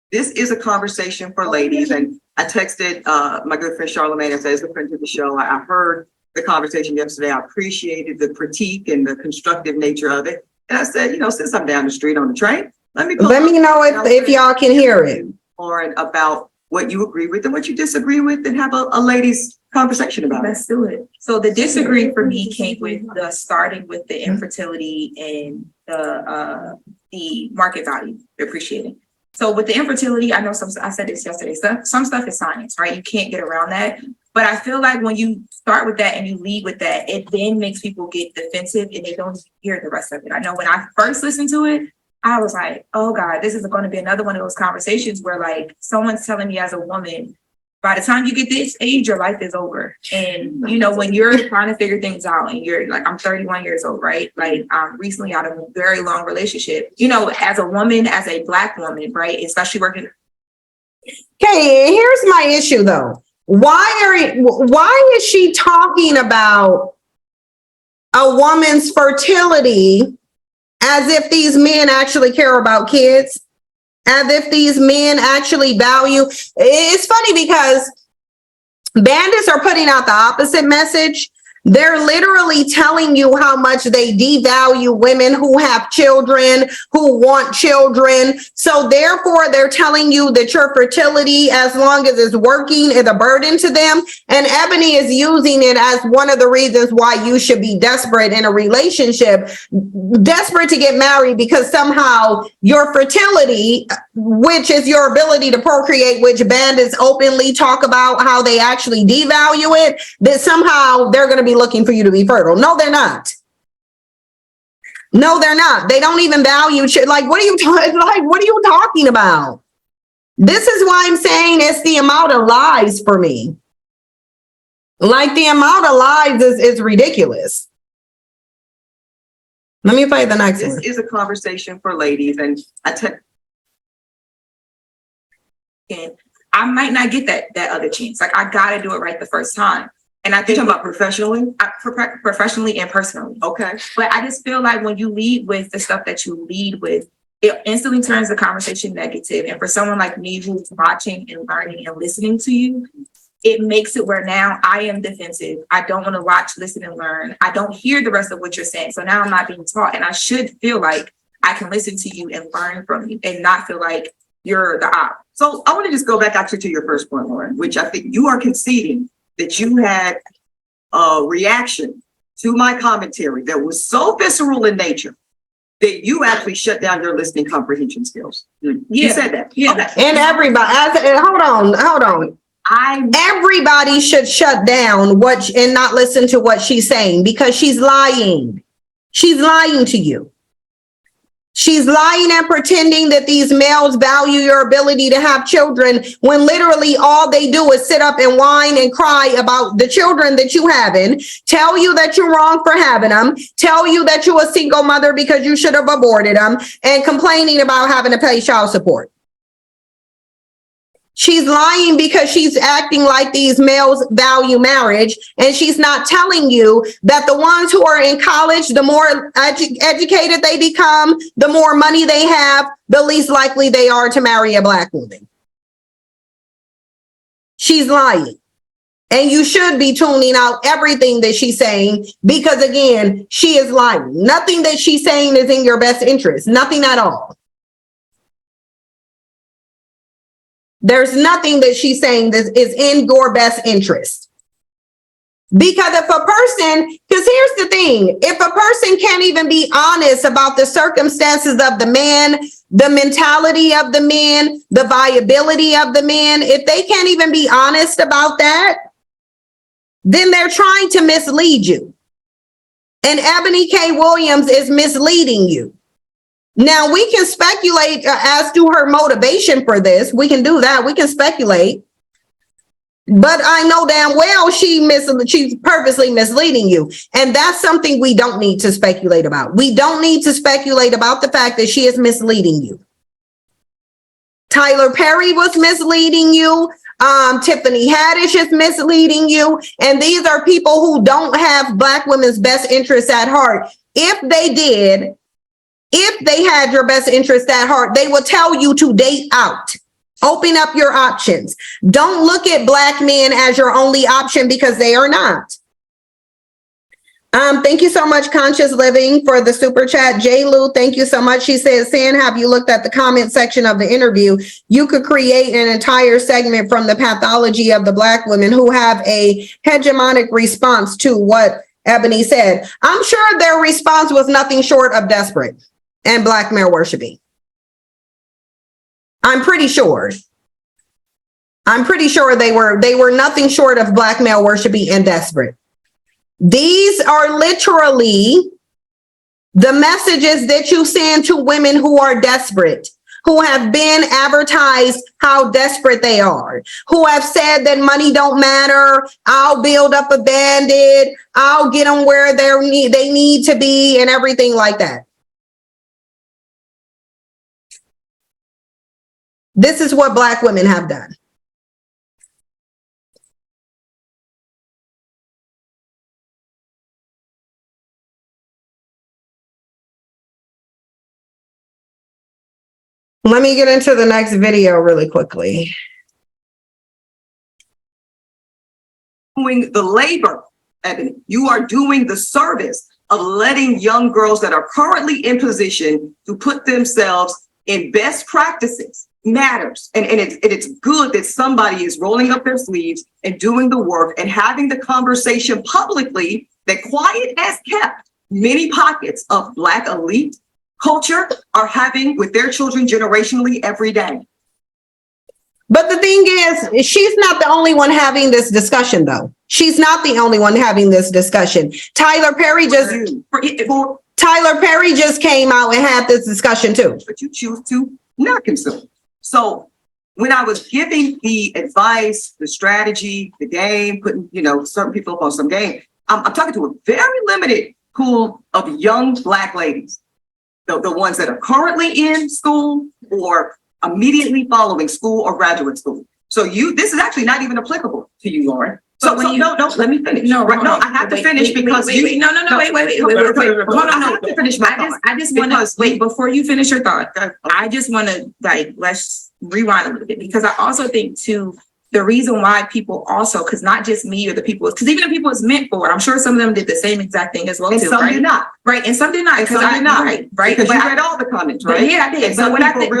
This is a conversation for ladies, and I texted my good friend Charlamagne and says the friend of the show. I heard the conversation yesterday. I appreciated the critique and the constructive nature of it. And I said, since I'm down the street on the train, let me know if y'all can hear it. Or about what you agree with and what you disagree with, and have a ladies conversation about it. Let's do it. So the disagree for me came with the starting with the infertility and the market value appreciating. So with the infertility, I know I said this yesterday, some stuff is science, right? You can't get around that. But I feel like when you start with that and you lead with that, it then makes people get defensive and they don't hear the rest of it. I know when I first listened to it, I was like, oh God, this is going to be another one of those conversations where like someone's telling me as a woman, by the time you get this age, your life is over. And, when you're trying to figure things out and you're like, I'm 31 years old, right? Like I'm recently out of a very long relationship, as a woman, as a Black woman, right? Especially working. Okay, here's my issue though. Why is she talking about a woman's fertility as if these men actually care about kids? As if these men actually value. It's funny because bandits are putting out the opposite message. They're literally telling you how much they devalue women who have children, who want children. So therefore, they're telling you that your fertility, as long as it's working, is a burden to them. And Ebony is using it as one of the reasons why you should be desperate in a relationship, desperate to get married because somehow your fertility, which is your ability to procreate, which bandits openly talk about how they actually devalue it, that somehow they're going to be looking for you to be fertile. No, they're not. No, they're not. They don't even value like what are you talking about? This is why I'm saying it's the amount of lies for me. Like the amount of lies is ridiculous. Let me play the next one. This is a conversation for ladies, and I might not get that other chance. Like I gotta do it right the first time. And I think talking about professionally, professionally and personally. okay. But I just feel like when you lead with the stuff that you lead with, it instantly turns the conversation negative. And for someone like me who's watching and learning and listening to you, it makes it where now I am defensive. I don't want to watch, listen, and learn. I don't hear the rest of what you're saying. So now I'm not being taught. And I should feel like I can listen to you and learn from you and not feel like you're the op. So I want to just go back actually to your first point, Lauren, which I think you are conceding that you had a reaction to my commentary that was so visceral in nature that you actually shut down your listening comprehension skills. You said that. Yeah. Okay. And everybody, hold on. Everybody should shut down and not listen to what she's saying because she's lying. She's lying to you. She's lying and pretending that these males value your ability to have children when literally all they do is sit up and whine and cry about the children that you having, tell you that you're wrong for having them, tell you that you're a single mother because you should have aborted them, and complaining about having to pay child support. She's lying because she's acting like these males value marriage, and she's not telling you that the ones who are in college, the more educated they become, the more money they have, the least likely they are to marry a Black woman. She's lying. And you should be tuning out everything that she's saying because, again, she is lying. Nothing that she's saying is in your best interest. Nothing at all. There's nothing that she's saying that is in your best interest. Because if a person, because here's the thing, if a person can't even be honest about the circumstances of the man, the mentality of the man, the viability of the man, if they can't even be honest about that, then they're trying to mislead you. And Ebony K. Williams is misleading you. Now we can speculate as to her motivation for this. We can do that. We can speculate. But I know damn well she's purposely misleading you. And that's something we don't need to speculate about. We don't need to speculate about the fact that she is misleading you. Tyler Perry was misleading you. Tiffany Haddish is misleading you. And these are people who don't have Black women's best interests at heart. If they did, if they had your best interest at heart, they will tell you to date out. Open up your options. Don't look at Black men as your only option, because they are not. Thank you so much, Conscious Living, for the super chat. J. Lou, thank you so much. She says, San, have you looked at the comment section of the interview? You could create an entire segment from the pathology of the Black women who have a hegemonic response to what Ebony said. I'm sure their response was nothing short of desperate and Black male worshiping. I'm pretty sure they were nothing short of Black male worshiping and desperate. These are literally the messages that you send to women who are desperate, who have been advertised how desperate they are, who have said that money don't matter. I'll build up a bandit. I'll get them where they need to be and everything like that. This is what Black women have done. Let me get into the next video really quickly. Doing the labor, Ebony. You are doing the service of letting young girls that are currently in position to put themselves in best practices matters. And it's good that somebody is rolling up their sleeves and doing the work and having the conversation publicly that quiet as kept many pockets of Black elite culture are having with their children generationally every day. But the thing is, she's not the only one having this discussion, though. She's not the only one having this discussion. Tyler Perry just came out and had this discussion too. But you choose to not consume. So when I was giving the advice, the strategy, the game, putting certain people up on some game, I'm talking to a very limited pool of young Black ladies, the ones that are currently in school or immediately following school or graduate school. So this is actually not even applicable to you, Lauren. So let me finish. I have to finish because wait. Hold on, I have to finish my thought. I just want to wait before you finish your thought. I just want to let's rewind a little bit, because I also think too, the reason why people also, because not just me or the people, because even the people it's meant for, I'm sure some of them did the same exact thing as well. And some did not. Right. And some did not. And some did not. Right. Because you read all the comments, right? Yeah, I did. So what I think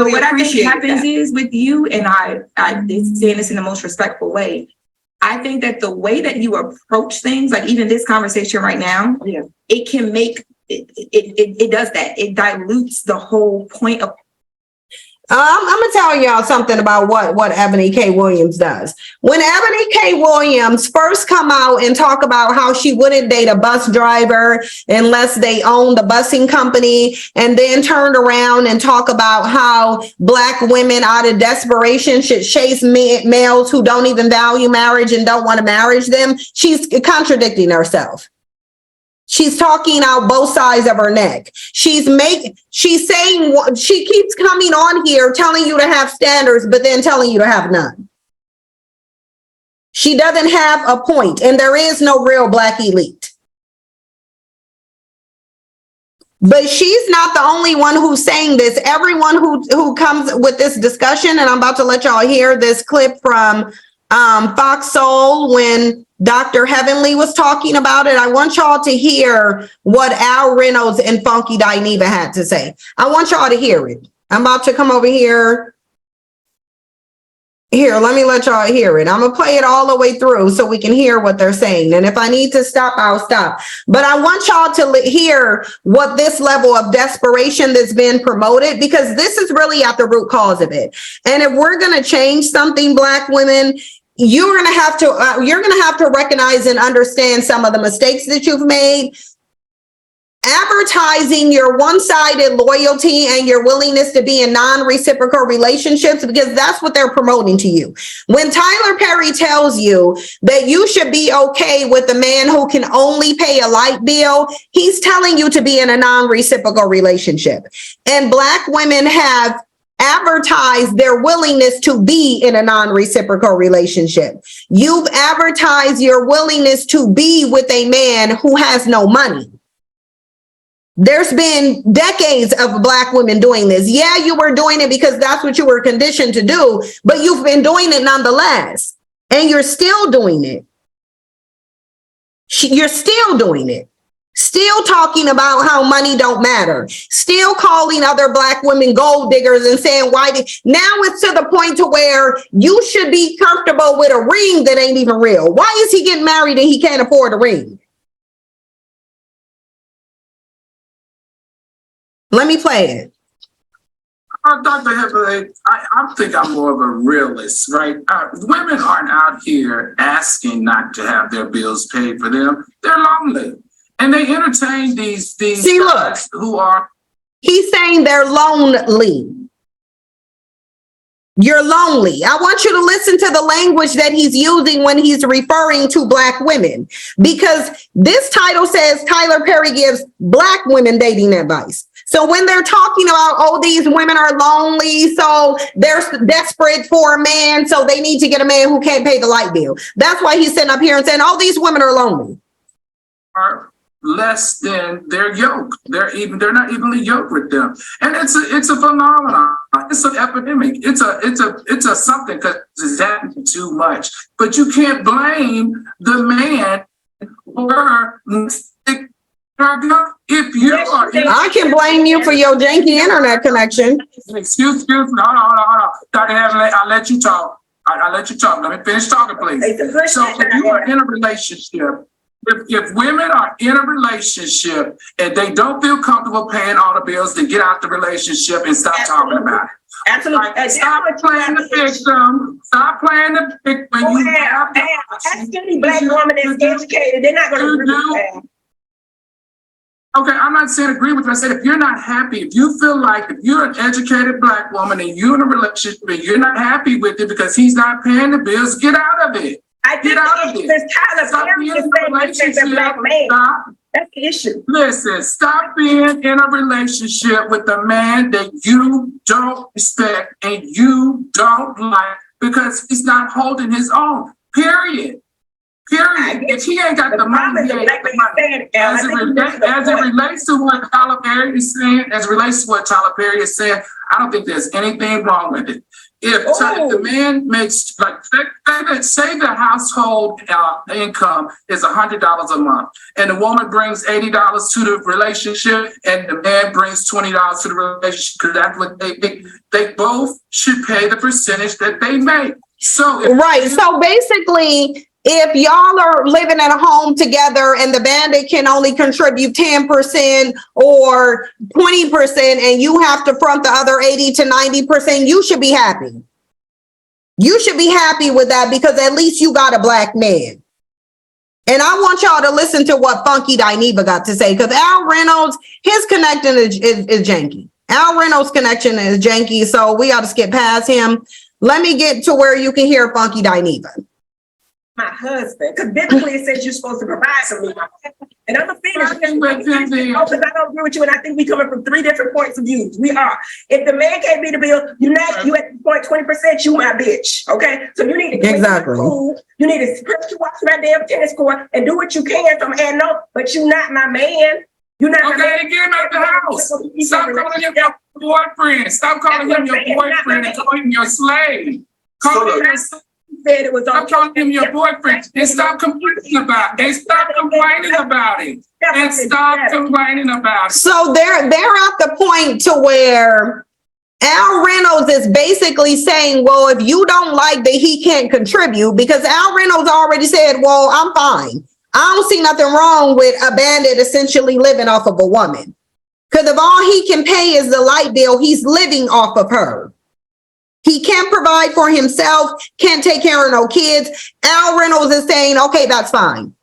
happens is with you, and I saying this in the most respectful way, I think that the way that you approach things, like even this conversation right now, it can make it does that. It dilutes the whole point of. I'm gonna tell y'all something about what Ebony K. Williams does. When Ebony K. Williams first come out and talk about how she wouldn't date a bus driver unless they own the busing company, and then turned around and talk about how Black women out of desperation should chase males who don't even value marriage and don't want to marry them, she's contradicting herself. She's talking out both sides of her neck. She's saying, she keeps coming on here telling you to have standards, but then telling you to have none. She doesn't have a point, and there is no real Black elite. But she's not the only one who's saying this. Everyone who comes with this discussion, and I'm about to let y'all hear this clip from Fox Soul when Dr. Heavenly was talking about it. I want y'all to hear what Al Reynolds and Funky Dineva had to say. I want y'all to hear it. I'm about to come over here. Here, let me let y'all hear it. I'm going to play it all the way through so we can hear what they're saying. And if I need to stop, I'll stop. But I want y'all to hear what this level of desperation that's been promoted, because this is really at the root cause of it. And if we're going to change something, Black women, you're going to have to recognize and understand some of the mistakes that you've made. advertising your one-sided loyalty and your willingness to be in non-reciprocal relationships, because that's what they're promoting to you. When Tyler Perry tells you that you should be okay with a man who can only pay a light bill, he's telling you to be in a non-reciprocal relationship. And Black women have advertised their willingness to be in a non-reciprocal relationship. You've advertised your willingness to be with a man who has no money. There's been decades of Black women doing this. Yeah, you were doing it because that's what you were conditioned to do, but you've been doing it nonetheless. And you're still doing it. You're still doing it. Still talking about how money don't matter. Still calling other Black women gold diggers and saying, now it's to the point to where you should be comfortable with a ring that ain't even real. Why is he getting married and he can't afford a ring? Let me play it. Dr. Heather, I think I'm more of a realist, right? Women aren't out here asking not to have their bills paid for them. They're lonely. And they entertain these See, look, who are. He's saying they're lonely. You're lonely. I want you to listen to the language that he's using when he's referring to Black women, because this title says Tyler Perry gives Black women dating advice. So when they're talking about, oh, these women are lonely, so they're desperate for a man, so they need to get a man who can't pay the light bill. That's why he's sitting up here and saying, oh, these women are lonely. Are less than their yoke. They're not evenly yoked with them. And it's a phenomenon. It's an epidemic. It's a something because it's happening too much. But you can't blame the man for if you are. I can blame you for your janky internet connection. Excuse me. Hold on. Dr. Hadley, I'll let you talk. I'll let you talk. Let me finish talking, please. So if you are in a relationship, if women are in a relationship and they don't feel comfortable paying all the bills, then get out the relationship and stop talking about it. Absolutely. Like, stop playing the victim. Stop playing the victim. Ask any Black woman that's educated. They're not going to agree with that. Okay, I'm not saying agree with you. I said if you're not happy, if you feel like if you're an educated Black woman and you're in a relationship and you're not happy with it because he's not paying the bills, get out of it. Get out of it. Stop being in a relationship. That's the issue. Listen, stop being in a relationship with a man that you don't respect and you don't like because he's not holding his own. Period. If he ain't got the money, he ain't got the money. As it relates to what Tyler Perry is saying, I don't think there's anything wrong with it. If the man makes, like, say the household income is $100 a month, and the woman brings $80 to the relationship, and the man brings $20 to the relationship, because that's what they both should pay the percentage that they make. So basically, if y'all are living at a home together and the bandit can only contribute 10% or 20% and you have to front the other 80 to 90%, you should be happy. You should be happy with that because at least you got a Black man. And I want y'all to listen to what Funky Dineva got to say, because Al Reynolds, his connection is janky. Al Reynolds' connection is janky, so we ought to skip past him. Let me get to where you can hear Funky Dineva. My husband, because biblically it says you're supposed to provide for me. And I'm gonna finish because I don't agree with you, and I think we coming from three different points of view. We are. If the man can't pay the bill, you at the point 20%, you my bitch. Okay, so you need to clean my food. You need to watch my damn tennis court and do what you can from and no, but you not my man. You're not my man. Okay, get him out the house. Stop calling him your boyfriend. Stop calling him your boyfriend and calling him your slave. Call him your slave. Said it was stop calling him your boyfriend and stop complaining about it. And stop complaining about it. And stop complaining about it. So they're at the point to where Al Reynolds is basically saying, well, if you don't like that he can't contribute, because Al Reynolds already said, well, I'm fine. I don't see nothing wrong with a bandit essentially living off of a woman. Because if all he can pay is the light bill, he's living off of her. He can't provide for himself, can't take care of no kids. Al Reynolds is saying, okay, that's fine.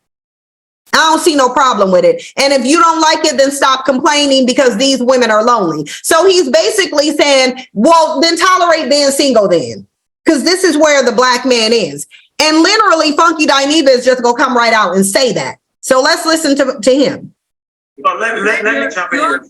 I don't see no problem with it. And if you don't like it, then stop complaining because these women are lonely. So he's basically saying, well, then tolerate being single then, because this is where the black man is. And literally, Funky Dineva is just going to come right out and say that. So let's listen to him. Well, let me jump in here.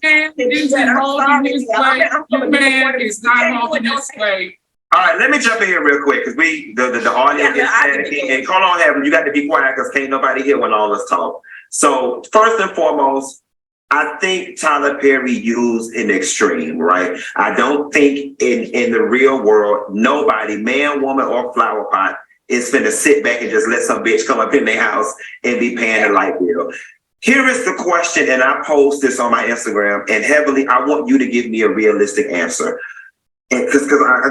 Your man is not holding this way. All right, let me jump in here real quick because the audience is saying, and call on heaven, you got to be quiet because can't nobody hear when all us talk. So first and foremost, I think Tyler Perry used an extreme, right? I don't think in the real world, nobody, man, woman, or flower pot is finna sit back and just let some bitch come up in their house and be paying a light bill. Here is the question, and I post this on my Instagram, and heavily, I want you to give me a realistic answer. Because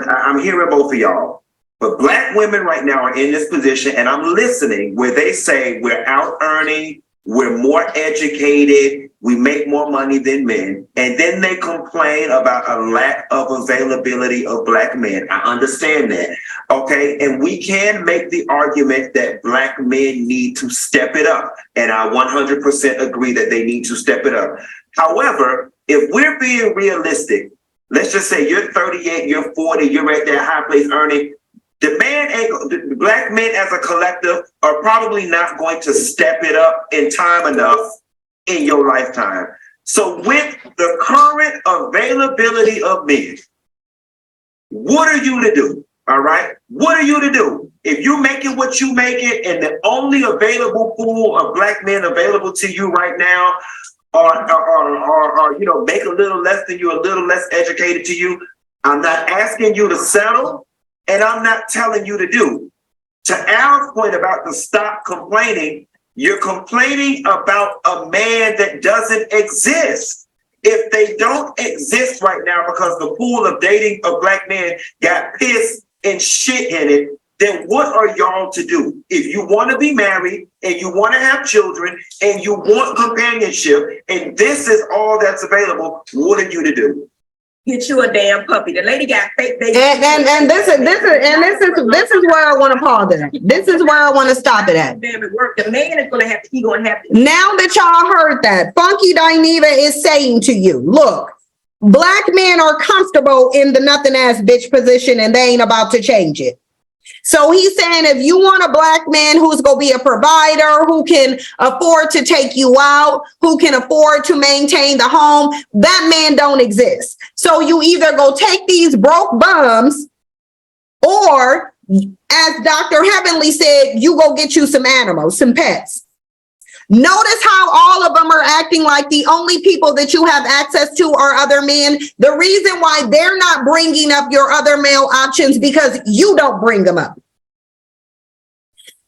I'm hearing both of y'all, but black women right now are in this position, and I'm listening where they say we're out earning, we're more educated, we make more money than men, and then they complain about a lack of availability of black men. I understand that, okay? And we can make the argument that black men need to step it up, and I 100% agree that they need to step it up. However, if we're being realistic, let's just say you're 38, you're 40, you're at that high place earning. The black men as a collective are probably not going to step it up in time enough in your lifetime. So with the current availability of men, what are you to do? All right? What are you to do? If you make it what you make it and the only available pool of black men available to you right now or you know, make a little less than you, a little less educated to you, I'm not asking you to settle, and I'm not telling you to do. To Al's point about the stop complaining, you're complaining about a man that doesn't exist. If they don't exist right now because the pool of dating of black men got piss and shit in it, then what are y'all to do? If you want to be married and you want to have children and you want companionship and this is all that's available, what are you to do? Get you a damn puppy. The lady got fake baby. And this is where I want to pause it at. This is where I want to stop it at. The man is gonna have to, Now that y'all heard that, Funky Dineva is saying to you, look, black men are comfortable in the nothing ass bitch position and they ain't about to change it. So he's saying if you want a black man who's going to be a provider, who can afford to take you out, who can afford to maintain the home, that man don't exist. So you either go take these broke bums or, as Dr. Heavenly said, you go get you some animals, some pets. Notice how all of them are acting like the only people that you have access to are other men. The reason why they're not bringing up your other male options because you don't bring them up.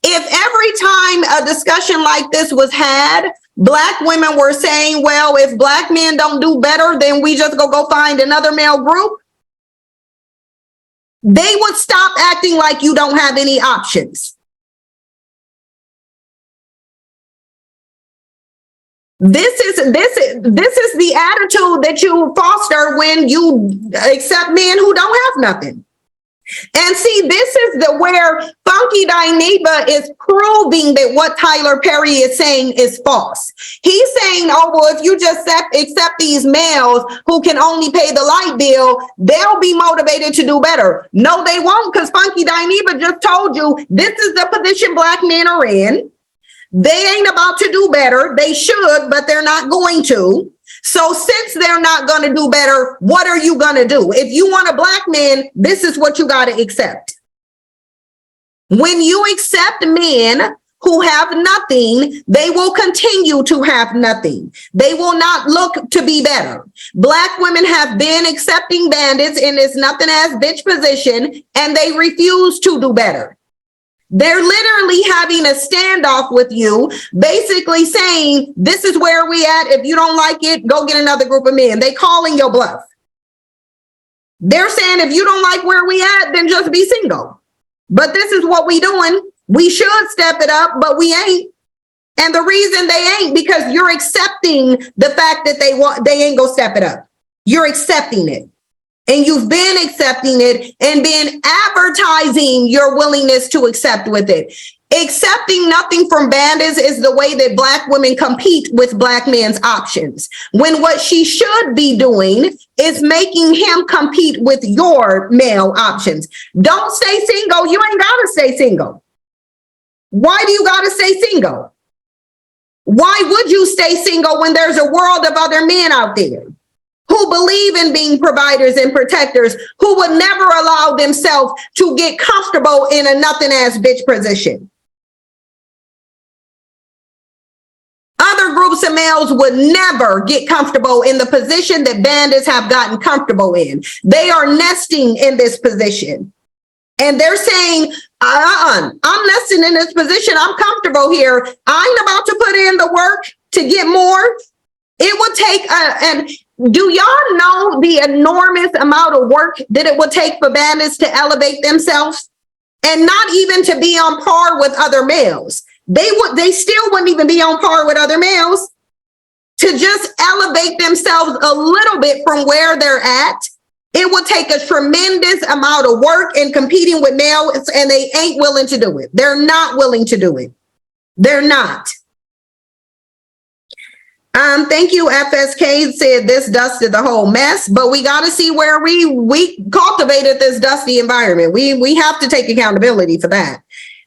If every time a discussion like this was had, black women were saying, well, if black men don't do better, then we just go find another male group, they would stop acting like you don't have any options. This is the attitude that you foster when you accept men who don't have nothing. And see, this is where Funky Dineva is proving that what Tyler Perry is saying is false. He's saying, oh, well, if you just accept these males who can only pay the light bill, they'll be motivated to do better. No, they won't, because Funky Dineva just told you this is the position black men are in. They ain't about to do better. They should, but they're not going to. So since they're not going to do better, what are you going to do? If you want a black man, this is what you got to accept. When you accept men who have nothing, they will continue to have nothing. They will not look to be better. Black women have been accepting bandits in this nothing ass bitch position, and they refuse to do better. They're literally having a standoff with you, basically saying, this is where we at. If you don't like it, go get another group of men. They calling your bluff. They're saying, if you don't like where we at, then just be single. But this is what we doing. We should step it up, but we ain't. And the reason they ain't, because you're accepting the fact that they ain't gonna step it up. You're accepting it. And you've been accepting it and been advertising your willingness to accept with it. Accepting nothing from bandits is the way that Black women compete with Black men's options. When what she should be doing is making him compete with your male options. Don't stay single. You ain't gotta stay single. Why do you gotta stay single? Why would you stay single when there's a world of other men out there who believe in being providers and protectors, who would never allow themselves to get comfortable in a nothing ass bitch position? Other groups of males would never get comfortable in the position that bandits have gotten comfortable in. They are nesting in this position. And they're saying, I'm nesting in this position. I'm comfortable here. I ain't about to put in the work to get more. It would take, and do y'all know the enormous amount of work that it would take for bandits to elevate themselves? And not even to be on par with other males. They still wouldn't even be on par with other males. To just elevate themselves a little bit from where they're at, it would take a tremendous amount of work and competing with males, and they ain't willing to do it. They're not willing to do it. They're not. Thank you, FSK said this dusted the whole mess, but we got to see where we cultivated this dusty environment. We have to take accountability for that.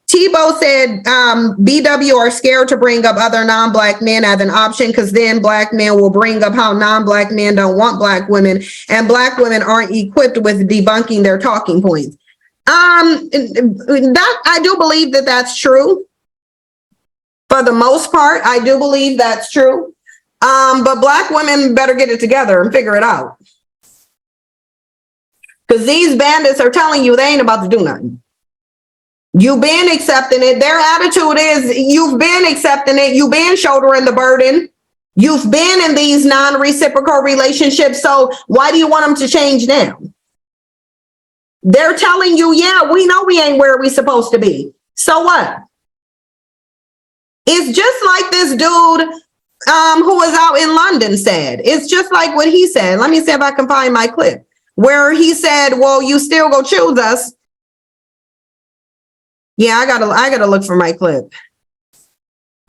Tebow said BW are scared to bring up other non-Black men as an option because then Black men will bring up how non-Black men don't want Black women and Black women aren't equipped with debunking their talking points. That I do believe that that's true. For the most part, I do believe that's true. But Black women better get it together and figure it out. Because these bandits are telling you they ain't about to do nothing. You've been accepting it. Their attitude is you've been accepting it. You've been shouldering the burden. You've been in these non-reciprocal relationships. So why do you want them to change now? They're telling you, yeah, we know we ain't where we supposed to be. So what? It's just like this dude who was out in London said. It's just like what he said. Let me see if I can find my clip where he said, well, you still go choose us. Yeah, I gotta look for my clip.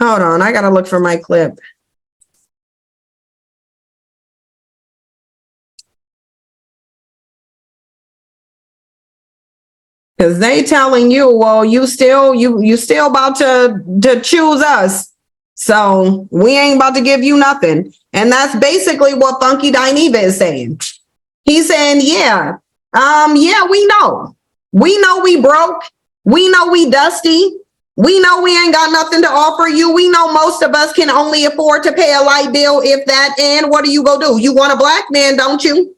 Hold on, I gotta look for my clip. Because they telling you, well, you still about to choose us. So we ain't about to give you nothing. And that's basically what Funky Dineva is saying. He's saying, yeah, we know. We know we broke. We know we dusty. We know we ain't got nothing to offer you. We know most of us can only afford to pay a light bill, if that. And what are you gonna do? You want a Black man, don't you?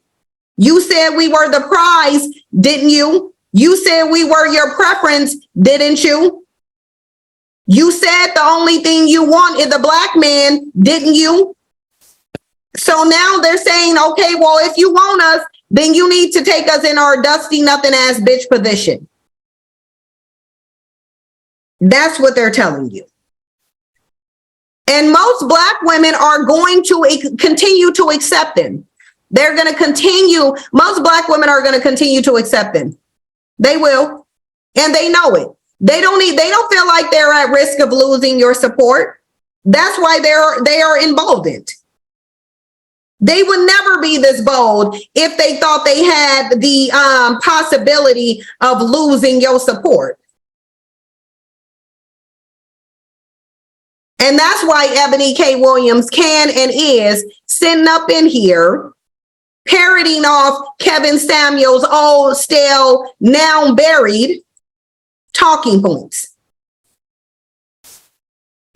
You said we were the prize, didn't you? You said we were your preference, didn't you? You said the only thing you want is a Black man, didn't you? So now they're saying, okay, well, if you want us, then you need to take us in our dusty, nothing ass bitch position. That's what they're telling you. And most Black women are going to continue to accept them. They're going to continue. Most Black women are going to continue to accept them. They will. And they know it. They don't feel like they're at risk of losing your support. That's why they are emboldened. They would never be this bold if they thought they had the possibility of losing your support. And that's why Ebony K. Williams can and is sitting up in here parodying off Kevin Samuels' old, stale, now buried talking points.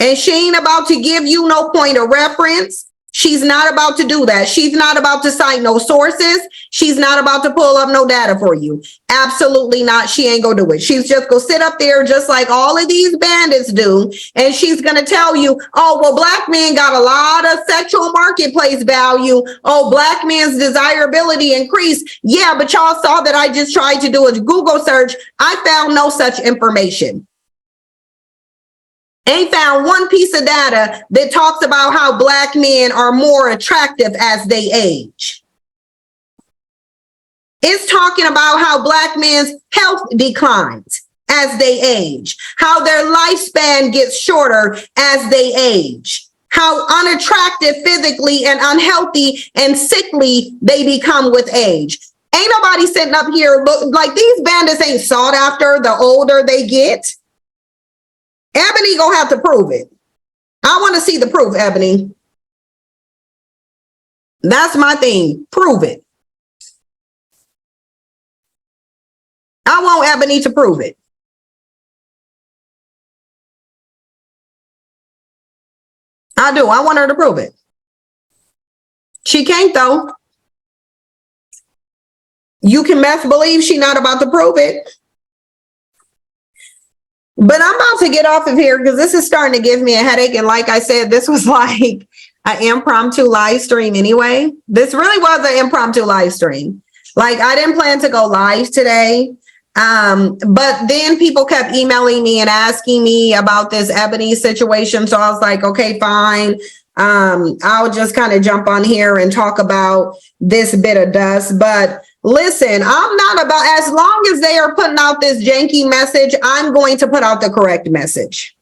And she ain't about to give you no point of reference. She's not about to do that. She's not about to cite no sources. She's not about to pull up no data for you. Absolutely not. She ain't gonna do it. She's just gonna sit up there just like all of these bandits do. And she's gonna tell you, oh, well, Black men got a lot of sexual marketplace value. Oh, Black men's desirability increased. Yeah, but y'all saw that I just tried to do a Google search. I found no such information. Ain't found one piece of data that talks about how Black men are more attractive as they age. It's talking about how Black men's health declines. as they age, how their lifespan gets shorter as they age, how unattractive physically and unhealthy and sickly they become with age. Ain't nobody sitting up here like these bandits ain't sought after the older they get. Ebony gonna have to prove it. I want to see the proof, Ebony. That's my thing. Prove it. I want Ebony to prove it. I do. I want her to prove it. She can't though. You can best believe she's not about to prove it. But I'm about to get off of here because this is starting to give me a headache. And like I said, this was like an impromptu live stream anyway. This really was an impromptu live stream. Like I didn't plan to go live today. But then people kept emailing me and asking me about this Ebony situation. So I was like, okay, fine. I'll just kind of jump on here and talk about this bit of dust. But listen, I'm not about, as long as they are putting out this janky message, I'm going to put out the correct message.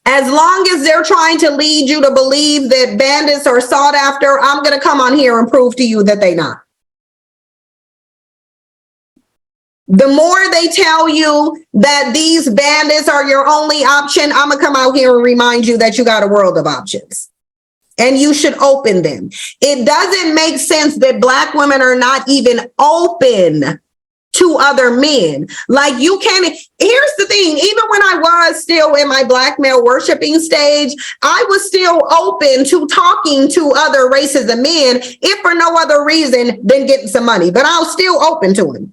As long as they're trying to lead you to believe that bandits are sought after, I'm going to come on here and prove to you that they're not. The more they tell you that these bandits are your only option, I'm going to come out here and remind you that you got a world of options. And you should open them. It doesn't make sense that Black women are not even open to other men. Like you can't, here's the thing, even when I was still in my Black male worshiping stage, I was still open to talking to other races of men, if for no other reason than getting some money, but I was still open to them.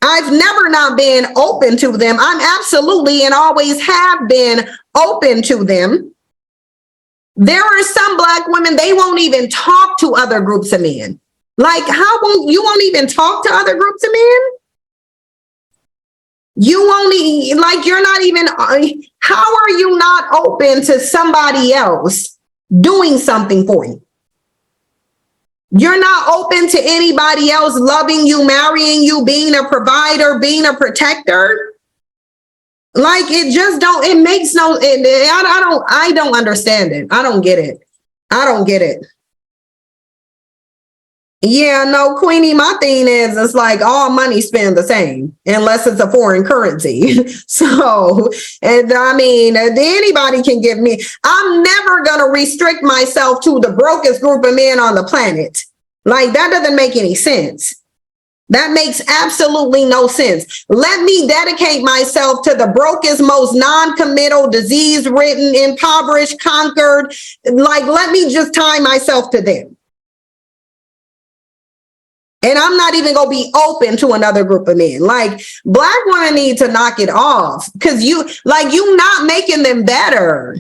I've never not been open to them. I'm absolutely and always have been open to them. There are some Black women, they won't even talk to other groups of men. Like, you won't even talk to other groups of men? You won't, like, you're not even, how are you not open to somebody else doing something for you? You're not open to anybody else loving you, marrying you, being a provider, being a protector. Like it just don't, it makes no, I don't understand it. I don't get it. I don't get it. Yeah, no, Queenie, my thing is, it's like all money spent the same, unless it's a foreign currency. So, and I mean, anybody can give me, I'm never going to restrict myself to the brokest group of men on the planet. Like that doesn't make any sense. That makes absolutely no sense. Let me dedicate myself to the brokest, most non-committal, disease-ridden, impoverished, conquered. Like, let me just tie myself to them. And I'm not even going to be open to another group of men. Like, Black women need to knock it off because you're not making them better.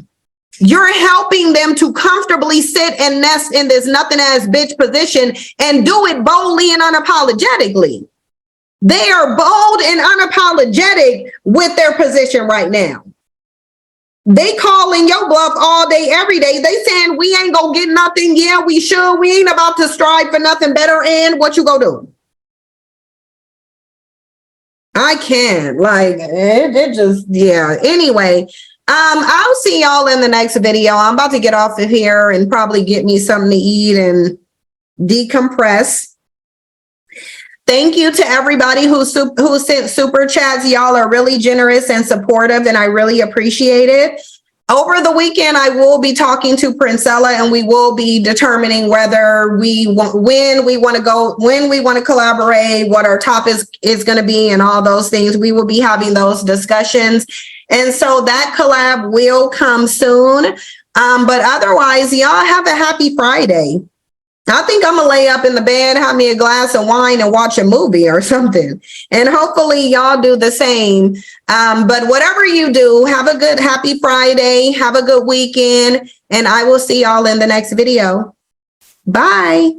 You're helping them to comfortably sit and nest in this nothing ass bitch position and do it boldly and unapologetically. They are bold and unapologetic with their position right now. They calling your bluff all day, every day. They saying we ain't gonna get nothing. Yeah, we should. We ain't about to strive for nothing better. And what you gonna do? I can't. Like it just, yeah. Anyway. I'll see y'all in the next video. I'm about to get off of here and probably get me something to eat and decompress. Thank you to everybody who sent super chats. Y'all are really generous and supportive, and I really appreciate it. Over the weekend, I will be talking to Princella, and we will be determining whether when we want to collaborate, what our topic is going to be, and all those things. We will be having those discussions. And so that collab will come soon. But otherwise, y'all have a happy Friday. I think I'm going to lay up in the bed, have me a glass of wine and watch a movie or something. And hopefully y'all do the same. But whatever you do, have a good, happy Friday. Have a good weekend. And I will see y'all in the next video. Bye.